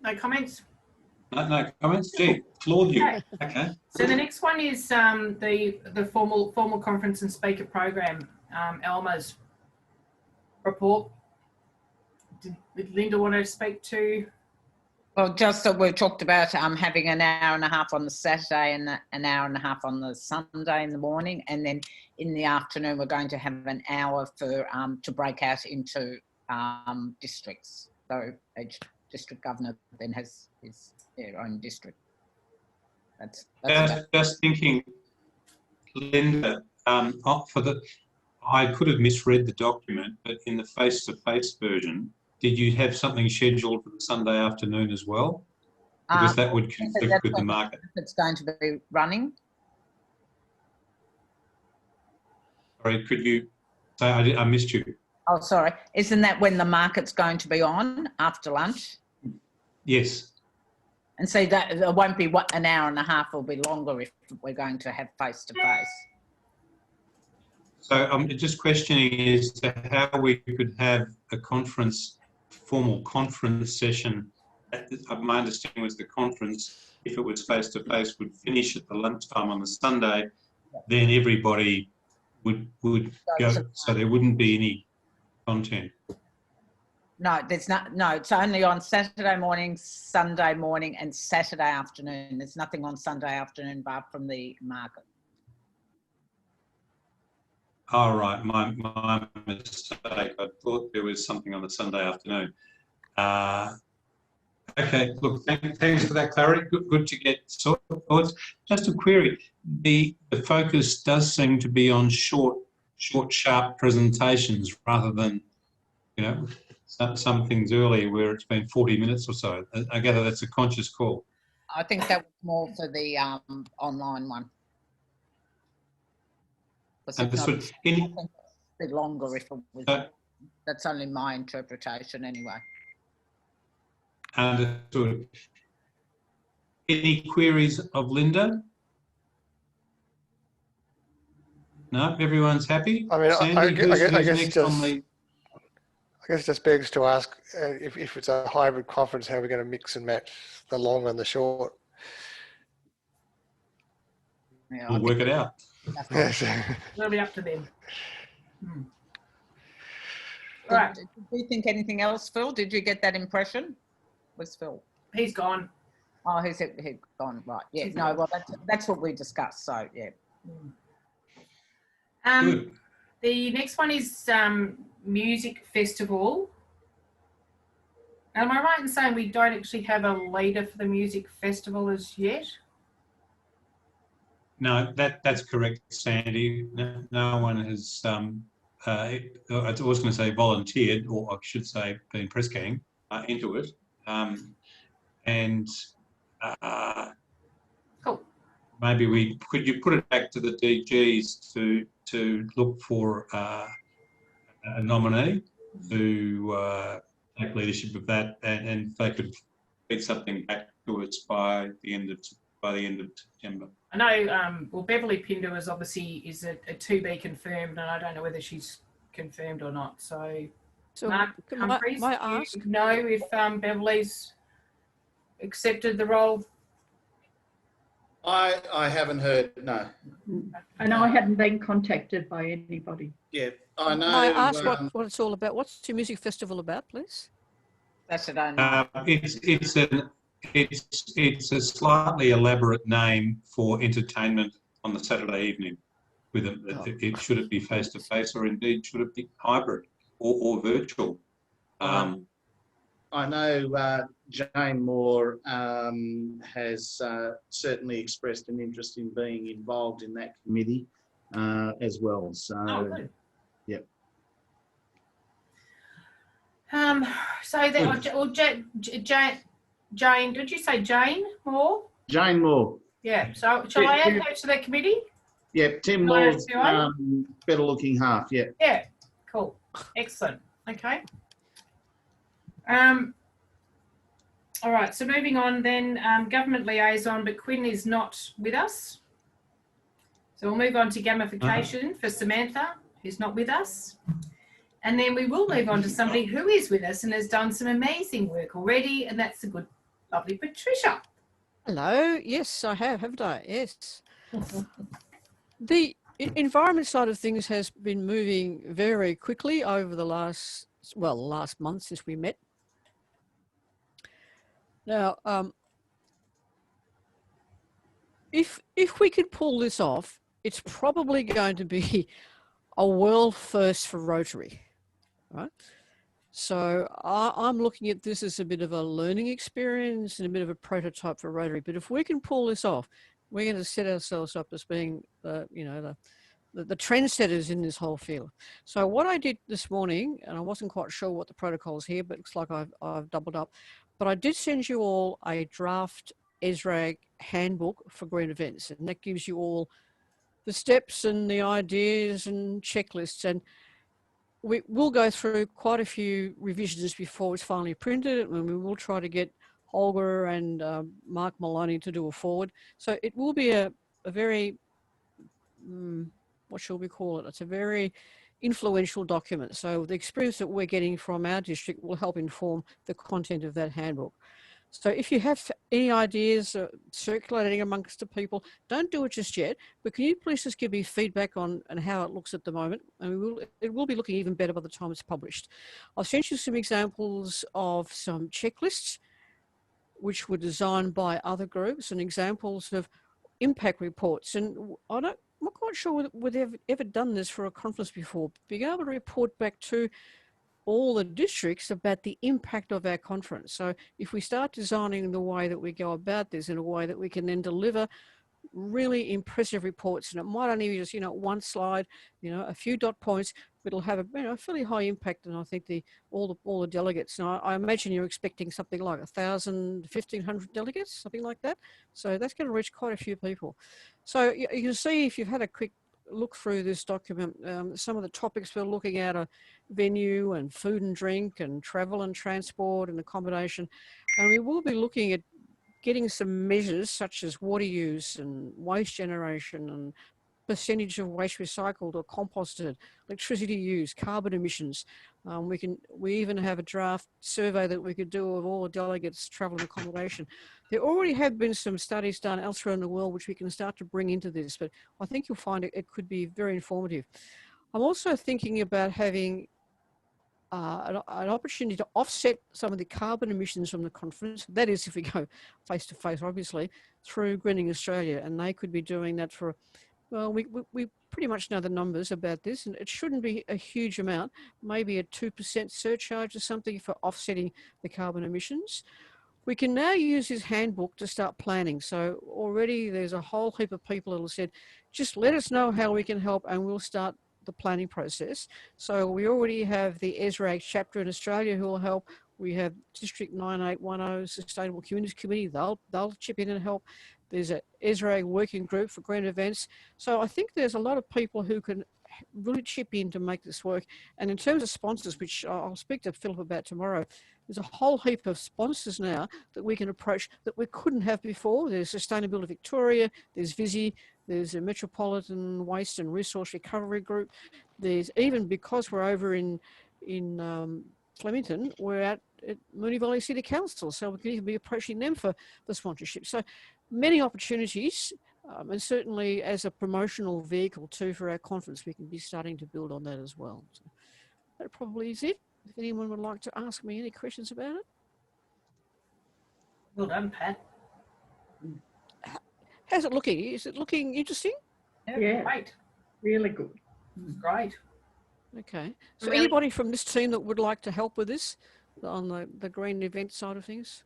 No comments? No comments? Gee, applaud you. Okay. So the next one is the formal conference and speaker program, Elma's report. Did Linda want to speak to Well, just that we talked about having an hour and a half on the Saturday and an hour and a half on the Sunday in the morning, and then in the afternoon we're going to have an hour for to break out into districts. So each district governor then has their own district. That's just thinking, Linda. I could have misread the document, but in the face-to-face version, did you have something scheduled for the Sunday afternoon as well? Because that would conflict with the market. It's going to be running. Sorry, could you say I missed you? Oh, sorry. Isn't that when the market's going to be on after lunch? Yes. And so that it won't be an hour and a half, it'll be longer if we're going to have face-to-face. So I'm just questioning as to how we could have a formal conference session. My understanding was the conference, if it was face-to-face, would finish at the lunchtime on the Sunday, then everybody would go, so there wouldn't be any content. No, there's not. No, it's only on Saturday morning, Sunday morning, and Saturday afternoon. There's nothing on Sunday afternoon apart from the market. All right, my mistake. I thought there was something on the Sunday afternoon. Okay, look, thanks for that clarity. Good to get thoughts. Just a query. The focus does seem to be on short, sharp presentations rather than, some things earlier where it's been 40 minutes or so. I gather that's a conscious call. I think that was more for the online one. Understood. I think it's a bit longer if it was. That's only my interpretation anyway. Understood. Any queries of Linda? No, everyone's happy. I mean, Sandy, I who's guess next on the... I guess it just begs to ask if it's a hybrid conference, how are we going to mix and match the long and the short? Yeah, we'll work it out. It'll be up to them. All right. Did you think anything else, Phil? Did you get that impression? Was Phil? He's gone. Oh, he's gone. Right. Yeah. No. Well, that's what we discussed. So yeah. Good. The next one is music festival. Am I right in saying we don't actually have a leader for the music festival as yet? No, that's correct, Sandy. No one has, I was going to say volunteered, or I should say been press gang into it. Cool. Maybe could you put it back to the DGs to look for a nominee to take leadership of that, and they could feed something back to us by the end of September. I know. Well, Beverly Pinder is a to be confirmed, and I don't know whether she's confirmed or not. So Mark Humphries, might I ask? Do you know if Beverly's accepted the role? I haven't heard, no. I know I hadn't been contacted by anybody. Yeah, I know. May I ask what it's all about? What's the music festival about, please? That's it. I know. It's a slightly elaborate name for entertainment on the Saturday evening. Should it be face to face, or indeed should it be hybrid or virtual? I know Jane Moore has certainly expressed an interest in being involved in that committee as well. So, yep. Jane, did you say Jane Moore? Jane Moore. Yeah. So shall I add her to the committee? Yep. Tim Moore's better looking half. Yeah. Yeah. Cool. Excellent. Okay. All right, so moving on then, government liaison, but Quinn is not with us. So we'll move on to gamification for Samantha, who's not with us. And then we will move on to somebody who is with us and has done some amazing work already, and that's the good, lovely Patricia. Hello. Yes, I have, haven't I? Yes. The environment side of things has been moving very quickly over the last month since we met. Now, if we could pull this off, it's probably going to be a world first for Rotary, right? So I'm looking at this as a bit of a learning experience and a bit of a prototype for Rotary. But if we can pull this off, we're going to set ourselves up as being, the trendsetters in this whole field. So what I did this morning, and I wasn't quite sure what the protocol is here, but it looks like I've doubled up. But I did send you all a draft ESRAG handbook for green events, and that gives you all the steps and the ideas and checklists. And we will go through quite a few revisions before it's finally printed, and we will try to get Holger and Mark Maloney to do a forward. So it will be a very, what shall we call it? It's a very influential document. So the experience that we're getting from our district will help inform the content of that handbook. So if you have any ideas circulating amongst the people, don't do it just yet, but can you please just give me feedback on how it looks at the moment? And it will be looking even better by the time it's published. I'll send you some examples of some checklists which were designed by other groups and examples of impact reports. And I'm not quite sure whether they've ever done this for a conference before, being able to report back to all the districts about the impact of our conference. So if we start designing the way that we go about this in a way that we can then deliver really impressive reports, and it might only be just, one slide, a few dot points, but it'll have a fairly high impact. And I think all the delegates, and I imagine you're expecting something like 1,000, 1,500 delegates, something like that. So that's going to reach quite a few people. So you can see, if you've had a quick look through this document, some of the topics we're looking at are venue and food and drink and travel and transport and accommodation. And we will be looking at getting some measures such as water use and waste generation and percentage of waste recycled or composted, electricity use, carbon emissions. We even have a draft survey that we could do of all the delegates' travel and accommodation. There already have been some studies done elsewhere in the world which we can start to bring into this, but I think you'll find it could be very informative. I'm also thinking about having an opportunity to offset some of the carbon emissions from the conference. That is, if we go face to face, obviously, through Greening Australia, and they could be doing that for. Well, we pretty much know the numbers about this, and it shouldn't be a huge amount, maybe a 2% surcharge or something for offsetting the carbon emissions. We can now use this handbook to start planning. So already there's a whole heap of people that have said, just let us know how we can help and we'll start the planning process. So we already have the ESRAG chapter in Australia who will help. We have District 9810 Sustainable Communities Committee. They'll chip in and help. There's an ESRAG working group for green events. So I think there's a lot of people who can really chip in to make this work. And in terms of sponsors, which I'll speak to Philip about tomorrow, there's a whole heap of sponsors now that we can approach that we couldn't have before. There's Sustainability Victoria, there's Visi, there's a Metropolitan Waste and Resource Recovery Group. There's, even because we're over in Flemington, we're at Moonee Valley City Council, so we can even be approaching them for the sponsorship. So many opportunities, and certainly as a promotional vehicle too for our conference, we can be starting to build on that as well. So that probably is it. If anyone would like to ask me any questions about it. Well done, Pat. How's it looking? Is it looking interesting? Yeah. Great. Really good. Great. Okay. So Really? anybody from this team that would like to help with this on the green event side of things?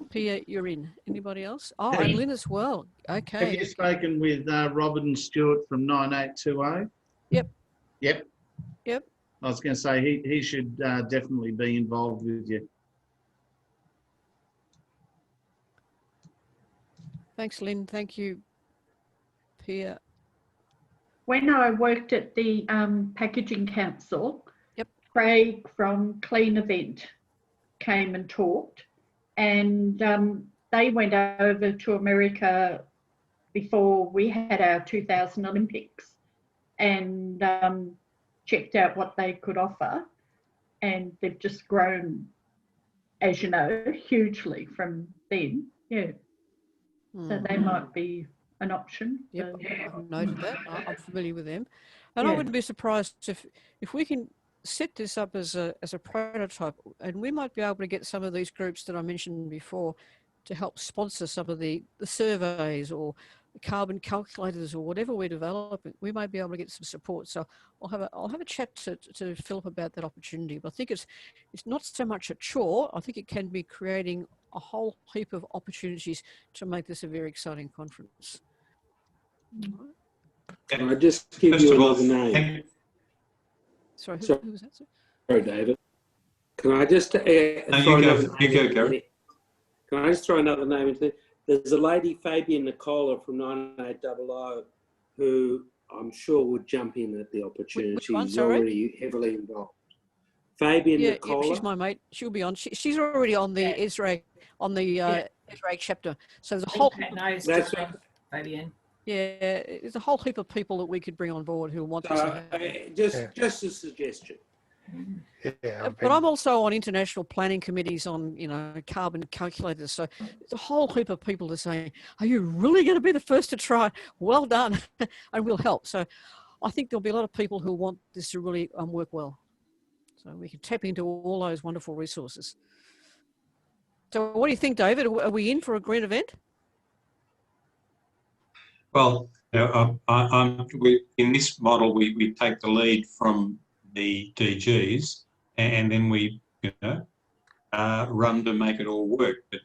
Pia, you're in. Anybody else? Oh, and Lynn as well. Okay. Have you spoken with Robert and Stuart from 9820? Yep. Yep. Yep. I was going to say he should definitely be involved with you. Thanks, Lynn. Thank you, Pia. When I worked at the Packaging Council, yep, Craig from Clean Event came and talked, and they went over to America before we had our 2000 Olympics and checked out what they could offer, and they've just grown, as you know, hugely from then. Yeah. So they might be an option. Yep, So. I've noted that. I'm familiar with them. And Yeah. I wouldn't be surprised if we can set this up as a prototype, and we might be able to get some of these groups that I mentioned before to help sponsor some of the surveys or carbon calculators or whatever we're developing. We might be able to get some support. So I'll have a chat to Philip about that opportunity. But I think it's not so much a chore. I think it can be creating a whole heap of opportunities to make this a very exciting conference. Can I just give you another name? Sorry, who was that? Sorry, David. Can I just throw another name? You go, Gary. Can I just throw another name into it? There's a lady, Fabian Nicola from 9800, who I'm sure would jump in at the opportunity. Which one, She's sorry? already heavily involved. Fabian Nicola. Yeah, she's my mate. She'll be on. She's already on the ESRAG ESRAG chapter. So there's a whole. That's right. Fabian. Yeah, there's a whole heap of people that we could bring on board who want this to happen. Just a suggestion. Yeah, But I'm also on international planning committees on, carbon calculators. So there's a whole heap of people that are saying, are you really going to be the first to try? Well done. And we'll help. So I think there'll be a lot of people who want this to really work well. So we can tap into all those wonderful resources. So what do you think, David? Are we in for a green event? Well, in this model, we take the lead from the DGs, and then we, run to make it all work. But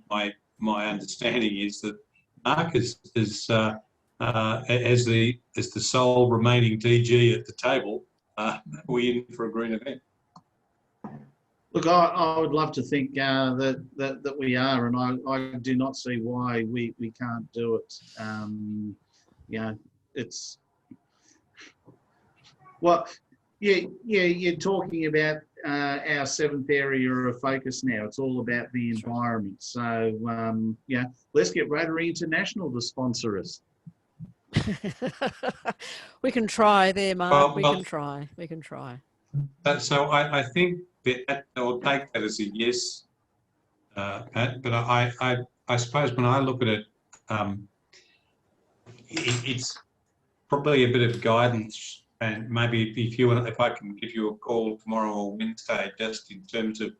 my understanding is that Mark is as the sole remaining DG at the table, we're in for a green event. Look, I would love to think that we are, and I do not see why we can't do it. It's well, you're talking about our seventh area of focus now. It's all about the environment. So let's get Rotary International to sponsor us. We can try there, Mark. We can try. So I think that I'll take that as a yes, Pat. But I suppose when I look at it, it's probably a bit of guidance. And maybe if I can give you a call tomorrow or Wednesday, just in terms of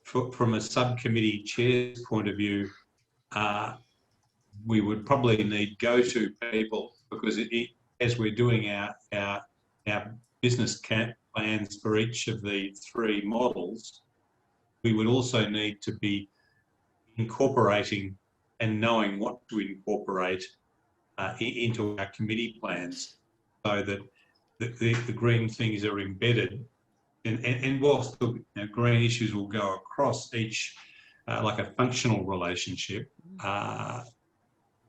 from a subcommittee chair's point of view, we would probably need go-to people, because as we're doing our business plans for each of the three models, we would also need to be incorporating and knowing what to incorporate into our committee plans, so that the green things are embedded. And whilst the green issues will go across each, like a functional relationship,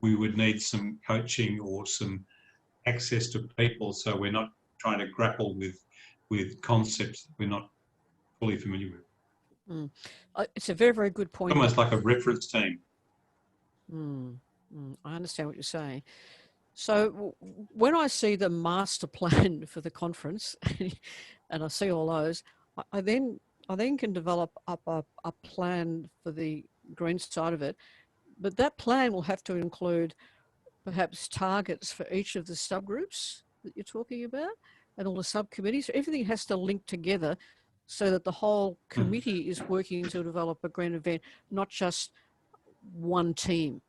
we would need some coaching or some access to people, so we're not trying to grapple with concepts that we're not fully familiar with. It's a very, very good point. Almost like a reference team. I understand what you're saying. So when I see the master plan for the conference, and I see all those, I then can develop up a plan for the green side of it. But that plan will have to include perhaps targets for each of the subgroups that you're talking about and all the subcommittees. So everything has to link together so that the whole committee is working to develop a green event, not just one team.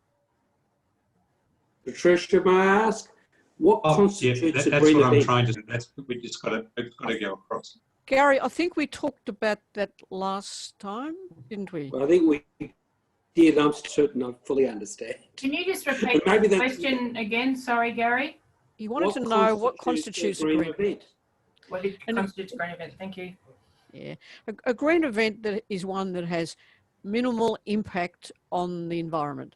Patricia, may I ask, what constitutes a green event? We just got to go across. Gary, I think we talked about that last time, didn't we? Well, I think we did. I'm certain I fully understand. Can you just repeat the question again? Sorry, Gary. He wanted to know what constitutes a green event. What constitutes a green event? Thank you. Yeah, a green event that is one that has minimal impact on the environment.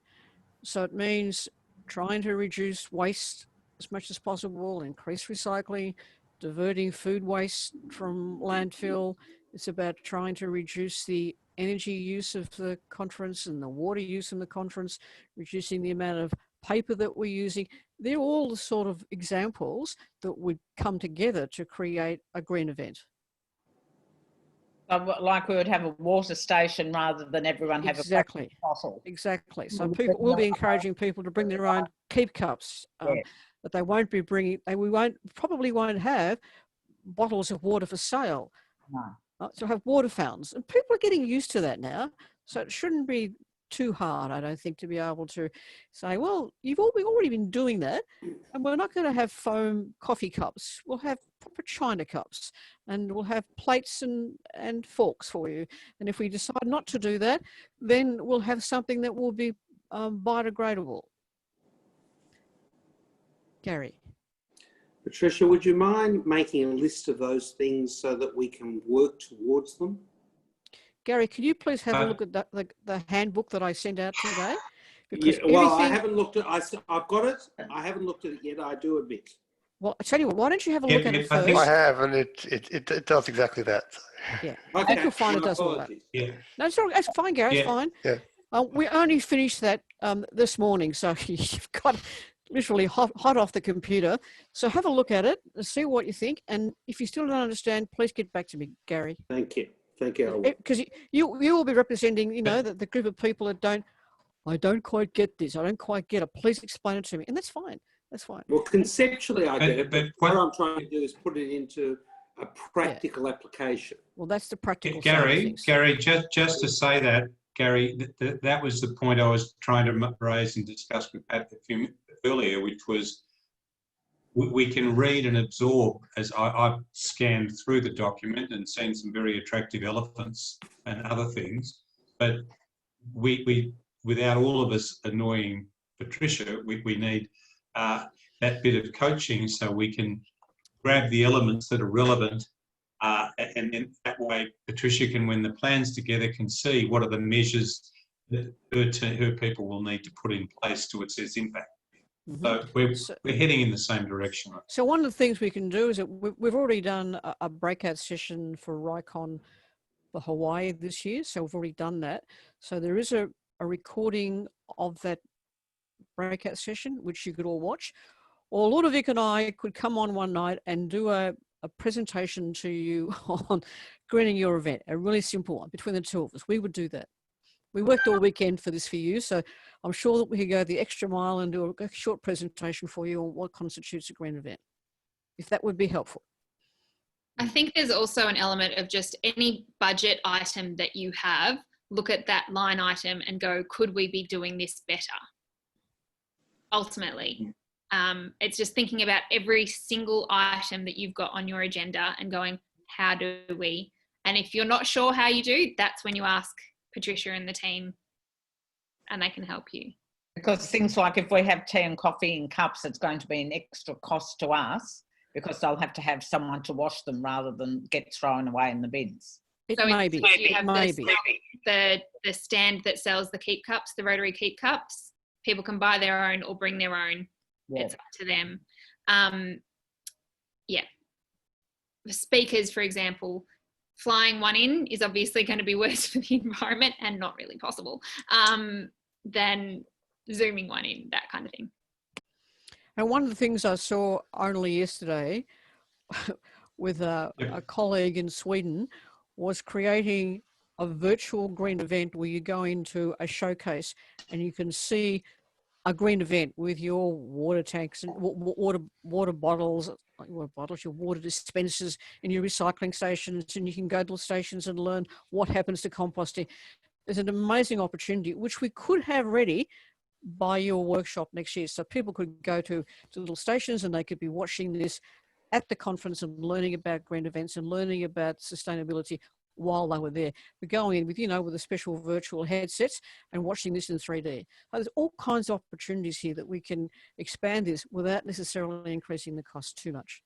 So it means trying to reduce waste as much as possible, increase recycling, diverting food waste from landfill. It's about trying to reduce the energy use of the conference and the water use in the conference, reducing the amount of paper that we're using. They're all the sort of examples that would come together to create a green event. Like we would have a water station rather than everyone have a bottle. Exactly. So people will be encouraging people to bring their own keep cups that they won't be bringing. Probably won't have, bottles of water for sale. No. So have water fountains, and people are getting used to that now. So it shouldn't be too hard, I don't think, to be able to say, well, we've already been doing that, and we're not going to have foam coffee cups. We'll have proper china cups, and we'll have plates and forks for you. And if we decide not to do that, then we'll have something that will be biodegradable. Gary. Patricia, would you mind making a list of those things so that we can work towards them? Gary, could you please have a look at the handbook that I sent out today? Because I haven't looked at it. I've got it. I haven't looked at it yet, I do admit. Well, I tell you what, why don't you have a look at it first? I have, and it does exactly that. Yeah, okay. I think you'll find it does all that. Yeah. No, it's all right. It's fine, Gary, it's fine. Yeah. We only finished that this morning, so you've got literally hot off the computer. So have a look at it and see what you think. And if you still don't understand, please get back to me, Gary. Thank you. Thank you. Because you will be representing, the group of people that I don't quite get this. I don't quite get it. Please explain it to me. And that's fine. That's fine. Well, conceptually, I get it, but what I'm trying to do is put it into a practical application. Well, that's the practical side of things. Gary, just to say that, Gary, that was the point I was trying to raise and discuss with Pat a few earlier, which was we can read and absorb, as I've scanned through the document and seen some very attractive elephants and other things, but we without all of us annoying Patricia, we need that bit of coaching so we can grab the elements that are relevant, and then that way Patricia can, when the plan's together, can see what are the measures that her people will need to put in place to assess impact. Mm-hmm. So we're heading in the same direction. So one of the things we can do is that we've already done a breakout session for RICON for Hawaii this year. So we've already done that. So there is a recording of that breakout session, which you could all watch. Or Ludovic and I could come on one night and do a presentation to you on greening your event, a really simple one between the two of us. We would do that. We worked all weekend for this for you, so I'm sure that we could go the extra mile and do a short presentation for you on what constitutes a green event, if that would be helpful. I think there's also an element of just any budget item that you have, look at that line item and go, could we be doing this better? Ultimately, it's just thinking about every single item that you've got on your agenda and going, how do we? And if you're not sure how you do, that's when you ask Patricia and the team, and they can help you. Because things like if we have tea and coffee in cups, it's going to be an extra cost to us because they'll have to have someone to wash them rather than get thrown away in the bins. It so may be. You have the stand that sells the keep cups, the rotary keep cups. People can buy their own or bring their own. Yeah. It's up to them. Yeah. The speakers, for example, flying one in is obviously going to be worse for the environment and not really possible than zooming one in, that kind of thing. And one of the things I saw only yesterday with a colleague in Sweden was creating a virtual green event where you go into a showcase and you can see a green event with your water tanks and water bottles, your water dispensers and your recycling stations, and you can go to the stations and learn what happens to composting. There's an amazing opportunity which we could have ready by your workshop next year. So people could go to little stations and they could be watching this at the conference and learning about green events and learning about sustainability while they were there. We're going in with, with the special virtual headsets and watching this in 3D. There's all kinds of opportunities here that we can expand this without necessarily increasing the cost too much.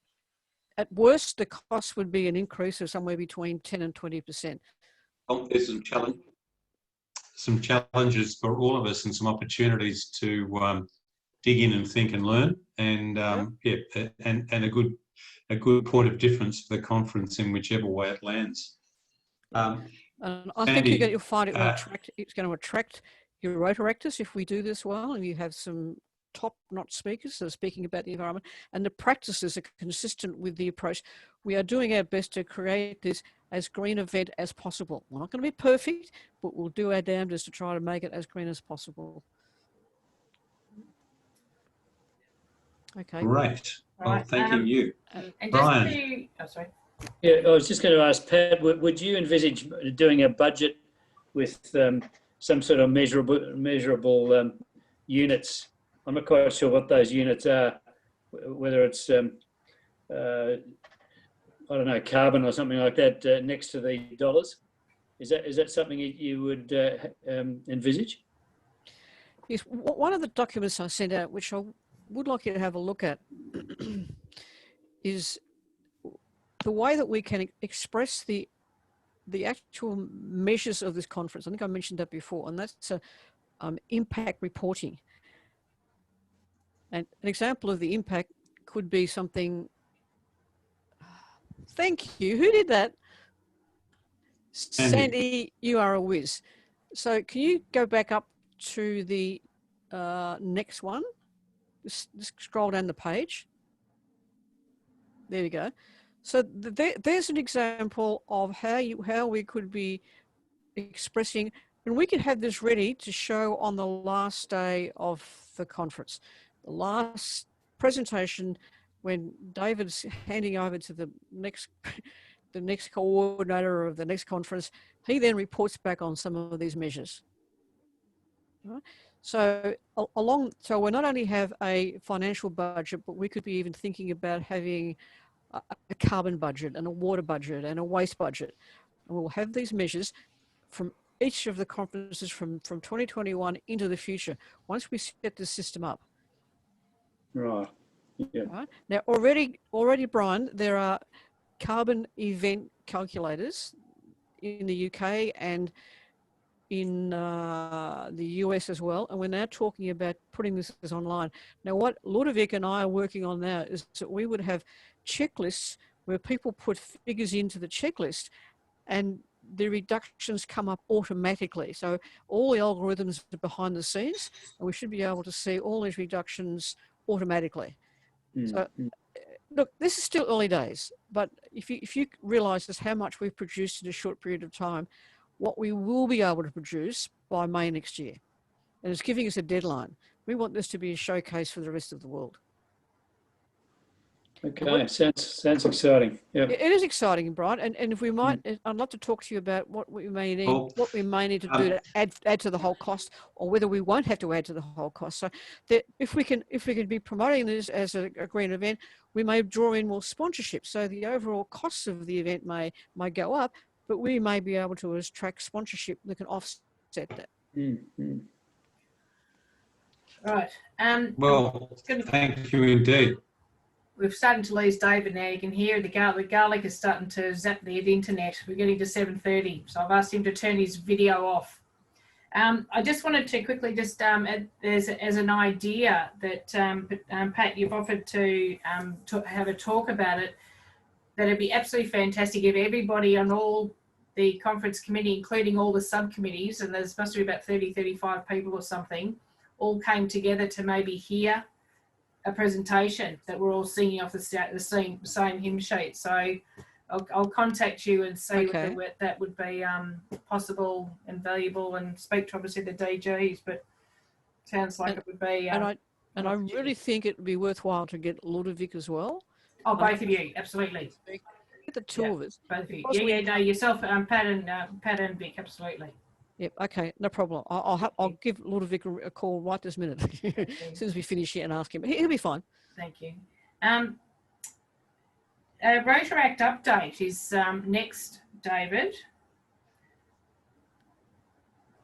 At worst, the cost would be an increase of somewhere between 10 and 20%. There's some challenges for all of us and some opportunities to dig in and think and learn, and and a good point of difference for the conference in whichever way it lands. I think you'll find it's going to attract your rotaractors if we do this well, and you have some top-notch speakers that are speaking about the environment, and the practices are consistent with the approach. We are doing our best to create this as green event as possible. We're not going to be perfect, but we'll do our damnedest to try to make it as green as possible. Okay. Great. Well, Right, thanking you. And just Brian. to, oh, sorry. Yeah, I was just going to ask Pat, would you envisage doing a budget with some sort of measurable units? I'm not quite sure what those units are, whether it's I don't know, carbon or something like that next to the dollars. Is that something you would envisage? Yes, one of the documents I sent out, which I would like you to have a look at, is the way that we can express the actual measures of this conference. I think I mentioned that before, and that's impact reporting. And an example of the impact could be something. Thank you. Who did that? Sandy, you are a whiz. So can you go back up to the next one? Just scroll down the page. There we go. So there's an example of how we could be expressing, and we can have this ready to show on the last day of the conference. The last presentation, when David's handing over to the next coordinator of the next conference, he then reports back on some of these measures. Right? So so we not only have a financial budget, but we could be even thinking about having a carbon budget and a water budget and a waste budget. And we'll have these measures from each of the conferences from 2021 into the future, once we set the system up. Right. Yeah. Right? Now, already, Brian, there are carbon event calculators in the UK and in the US as well, and we're now talking about putting this online. Now, what Ludovic and I are working on now is that we would have checklists where people put figures into the checklist and the reductions come up automatically. So all the algorithms are behind the scenes, and we should be able to see all these reductions automatically. So look, this is still early days, but if you realise just how much we've produced in a short period of time, what we will be able to produce by May next year. And it's giving us a deadline. We want this to be a showcase for the rest of the world. Okay, sounds exciting. Yeah, it is exciting, Brian. And if we might, I'd love to talk to you about what we may need, to do to add to the whole cost, or whether we won't have to add to the whole cost. So that if we can be promoting this as a green event, we may draw in more sponsorship. So the overall costs of the event may go up, but we may be able to attract sponsorship that can offset that. Right. Well, thank you indeed. We're starting to lose David now. You can hear the garlic is starting to zap the internet. We're getting to 7:30, so I've asked him to turn his video off. I just wanted to quickly just as an idea that Pat, you've offered to have a talk about it. That it'd be absolutely fantastic if everybody on all the conference committee, including all the subcommittees, and there's must be about 30, 35 people or something, all came together to maybe hear a presentation that we're all singing off the same hymn sheet. So I'll contact you and see whether that would be possible and valuable, and speak to obviously the DGs, but sounds like it would be. And I really think it would be worthwhile to get Ludovic as well. Oh, both of you, absolutely. The two of us. Both of you. Yeah, no, yourself, Pat and Vic, absolutely. Yep. Okay. No problem. I'll give Ludovic a call right this minute as soon as we finish here and ask him. He'll be fine. Thank you. Rotaract update is next, David.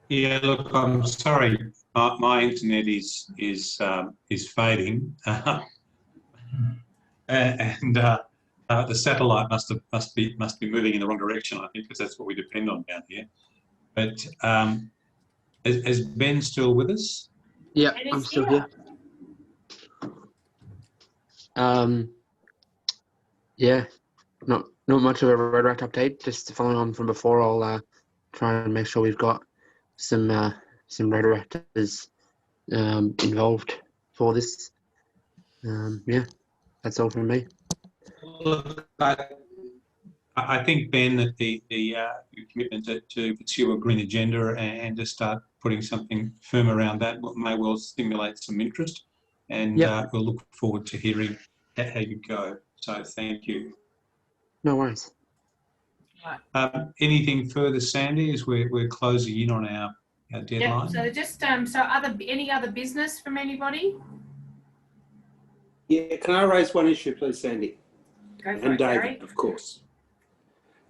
Yeah. Look, I'm sorry. My internet is fading, and the satellite must be moving in the wrong direction, I think, because that's what we depend on down here. But is Ben still with us? Yeah, I'm still here. Yeah, not much of a Rotaract update. Just following on from before, I'll try and make sure we've got some Rotaractors involved for this. Yeah, that's all from me. Look, I think, Ben, that the commitment to pursue a green agenda and to start putting something firm around that may well stimulate some interest. and we'll look forward to hearing how you go. So thank you. No worries. Anything further, Sandy, as we're closing in on our deadline? So just any other business from anybody? Yeah, can I raise one issue, please, Sandy? Go for and it, David, Gary. of course.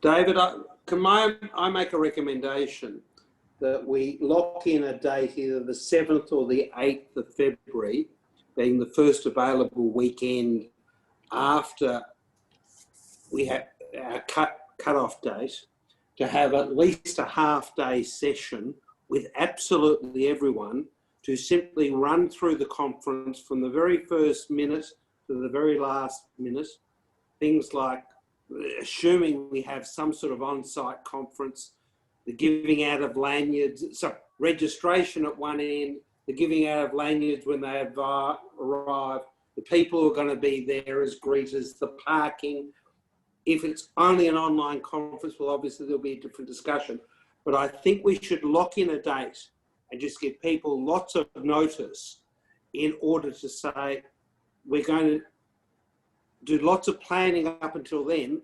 David, I make a recommendation that we lock in a date, either the 7th or the 8th of February, being the first available weekend after we have our cut-off date, to have at least a half-day session with absolutely everyone to simply run through the conference from the very first minute to the very last minute. Things like, assuming we have some sort of on-site conference, the giving out of lanyards, so registration at one end, the giving out of lanyards when they arrive, the people who are going to be there as greeters, the parking. If it's only an online conference, well, obviously there'll be a different discussion. But I think we should lock in a date and just give people lots of notice in order to say, we're going to do lots of planning up until then,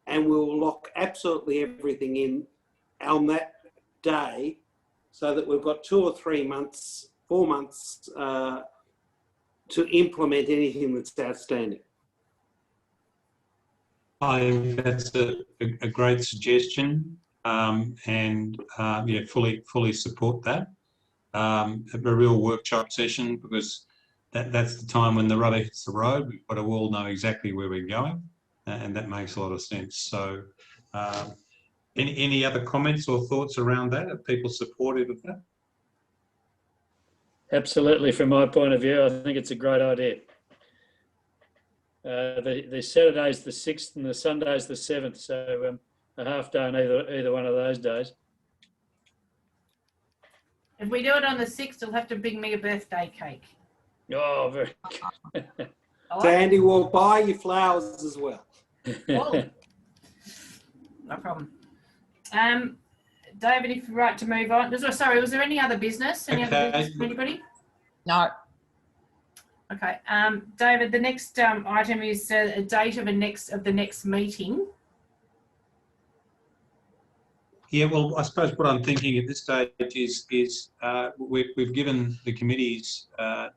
and we'll lock absolutely everything in on that day so that we've got 2 or 3 months, 4 months to implement anything that's outstanding. I think that's a great suggestion, and yeah, fully support that. A real workshop session, because that's the time when the rubber hits the road. We've got to all know exactly where we're going, and that makes a lot of sense. So, any other comments or thoughts around that? Are people supportive of that? Absolutely, from my point of view, I think it's a great idea. The Saturday's the 6th and the Sunday's the 7th, so a half day on either one of those days. If we do it on the 6th, you'll have to bring me a birthday cake. Oh, very good. Sandy will buy you flowers as well. Oh, no problem. David, if you're right to move on. Sorry, was there any other business? Any other business from anybody? No. Okay. David, the next item is a date of the next meeting. Yeah, well, I suppose what I'm thinking at this stage is we've given the committees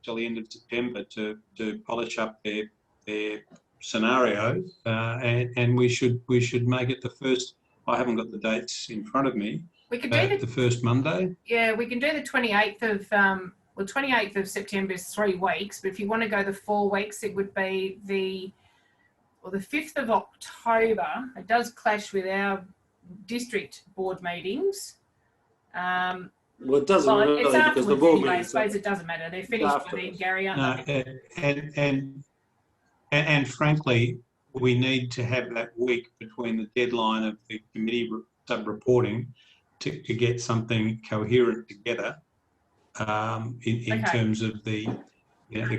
till the end of September to polish up their scenarios, and we should make it the first. I haven't got the dates in front of me. We could do the first Monday. Yeah, we can do the 28th of 28th of September is 3 weeks, but if you want to go the 4 weeks, it would be the 5th of October. It does clash with our district board meetings. Well, it doesn't really, it's because the afterwards board anyway. I meetings suppose it doesn't matter. They're finished by then, Gary, aren't they? And frankly, we need to have that week between the deadline of the committee sub-reporting to get something coherent together in terms of the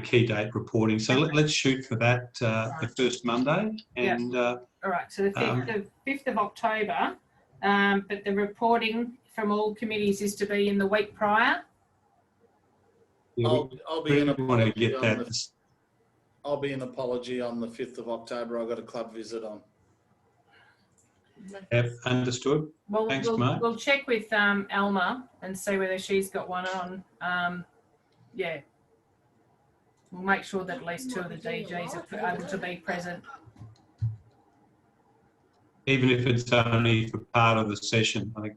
key date reporting. So let's shoot for that the first Monday. And all right, so the 5th of October, but the reporting from all committees is to be in the week prior. I'll be an apology on that. I'll be an apology on the 5th of October. I've got a club visit on. Have understood. Well, thanks, Mark. We'll check with Alma and see whether she's got one on. Yeah, we'll make sure that at least 2 of the DGs are able to be present. Even if it's only for part of the session, I think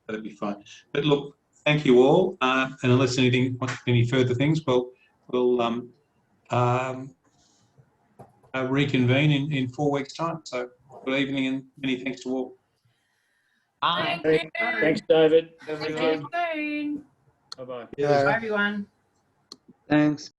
that'd be fine. But look, thank you all. And unless any further things, we'll reconvene in 4 weeks' time. So good evening and many thanks to all. Thank you. Thanks, David. See you soon. Bye-bye. Bye, everyone. Thanks.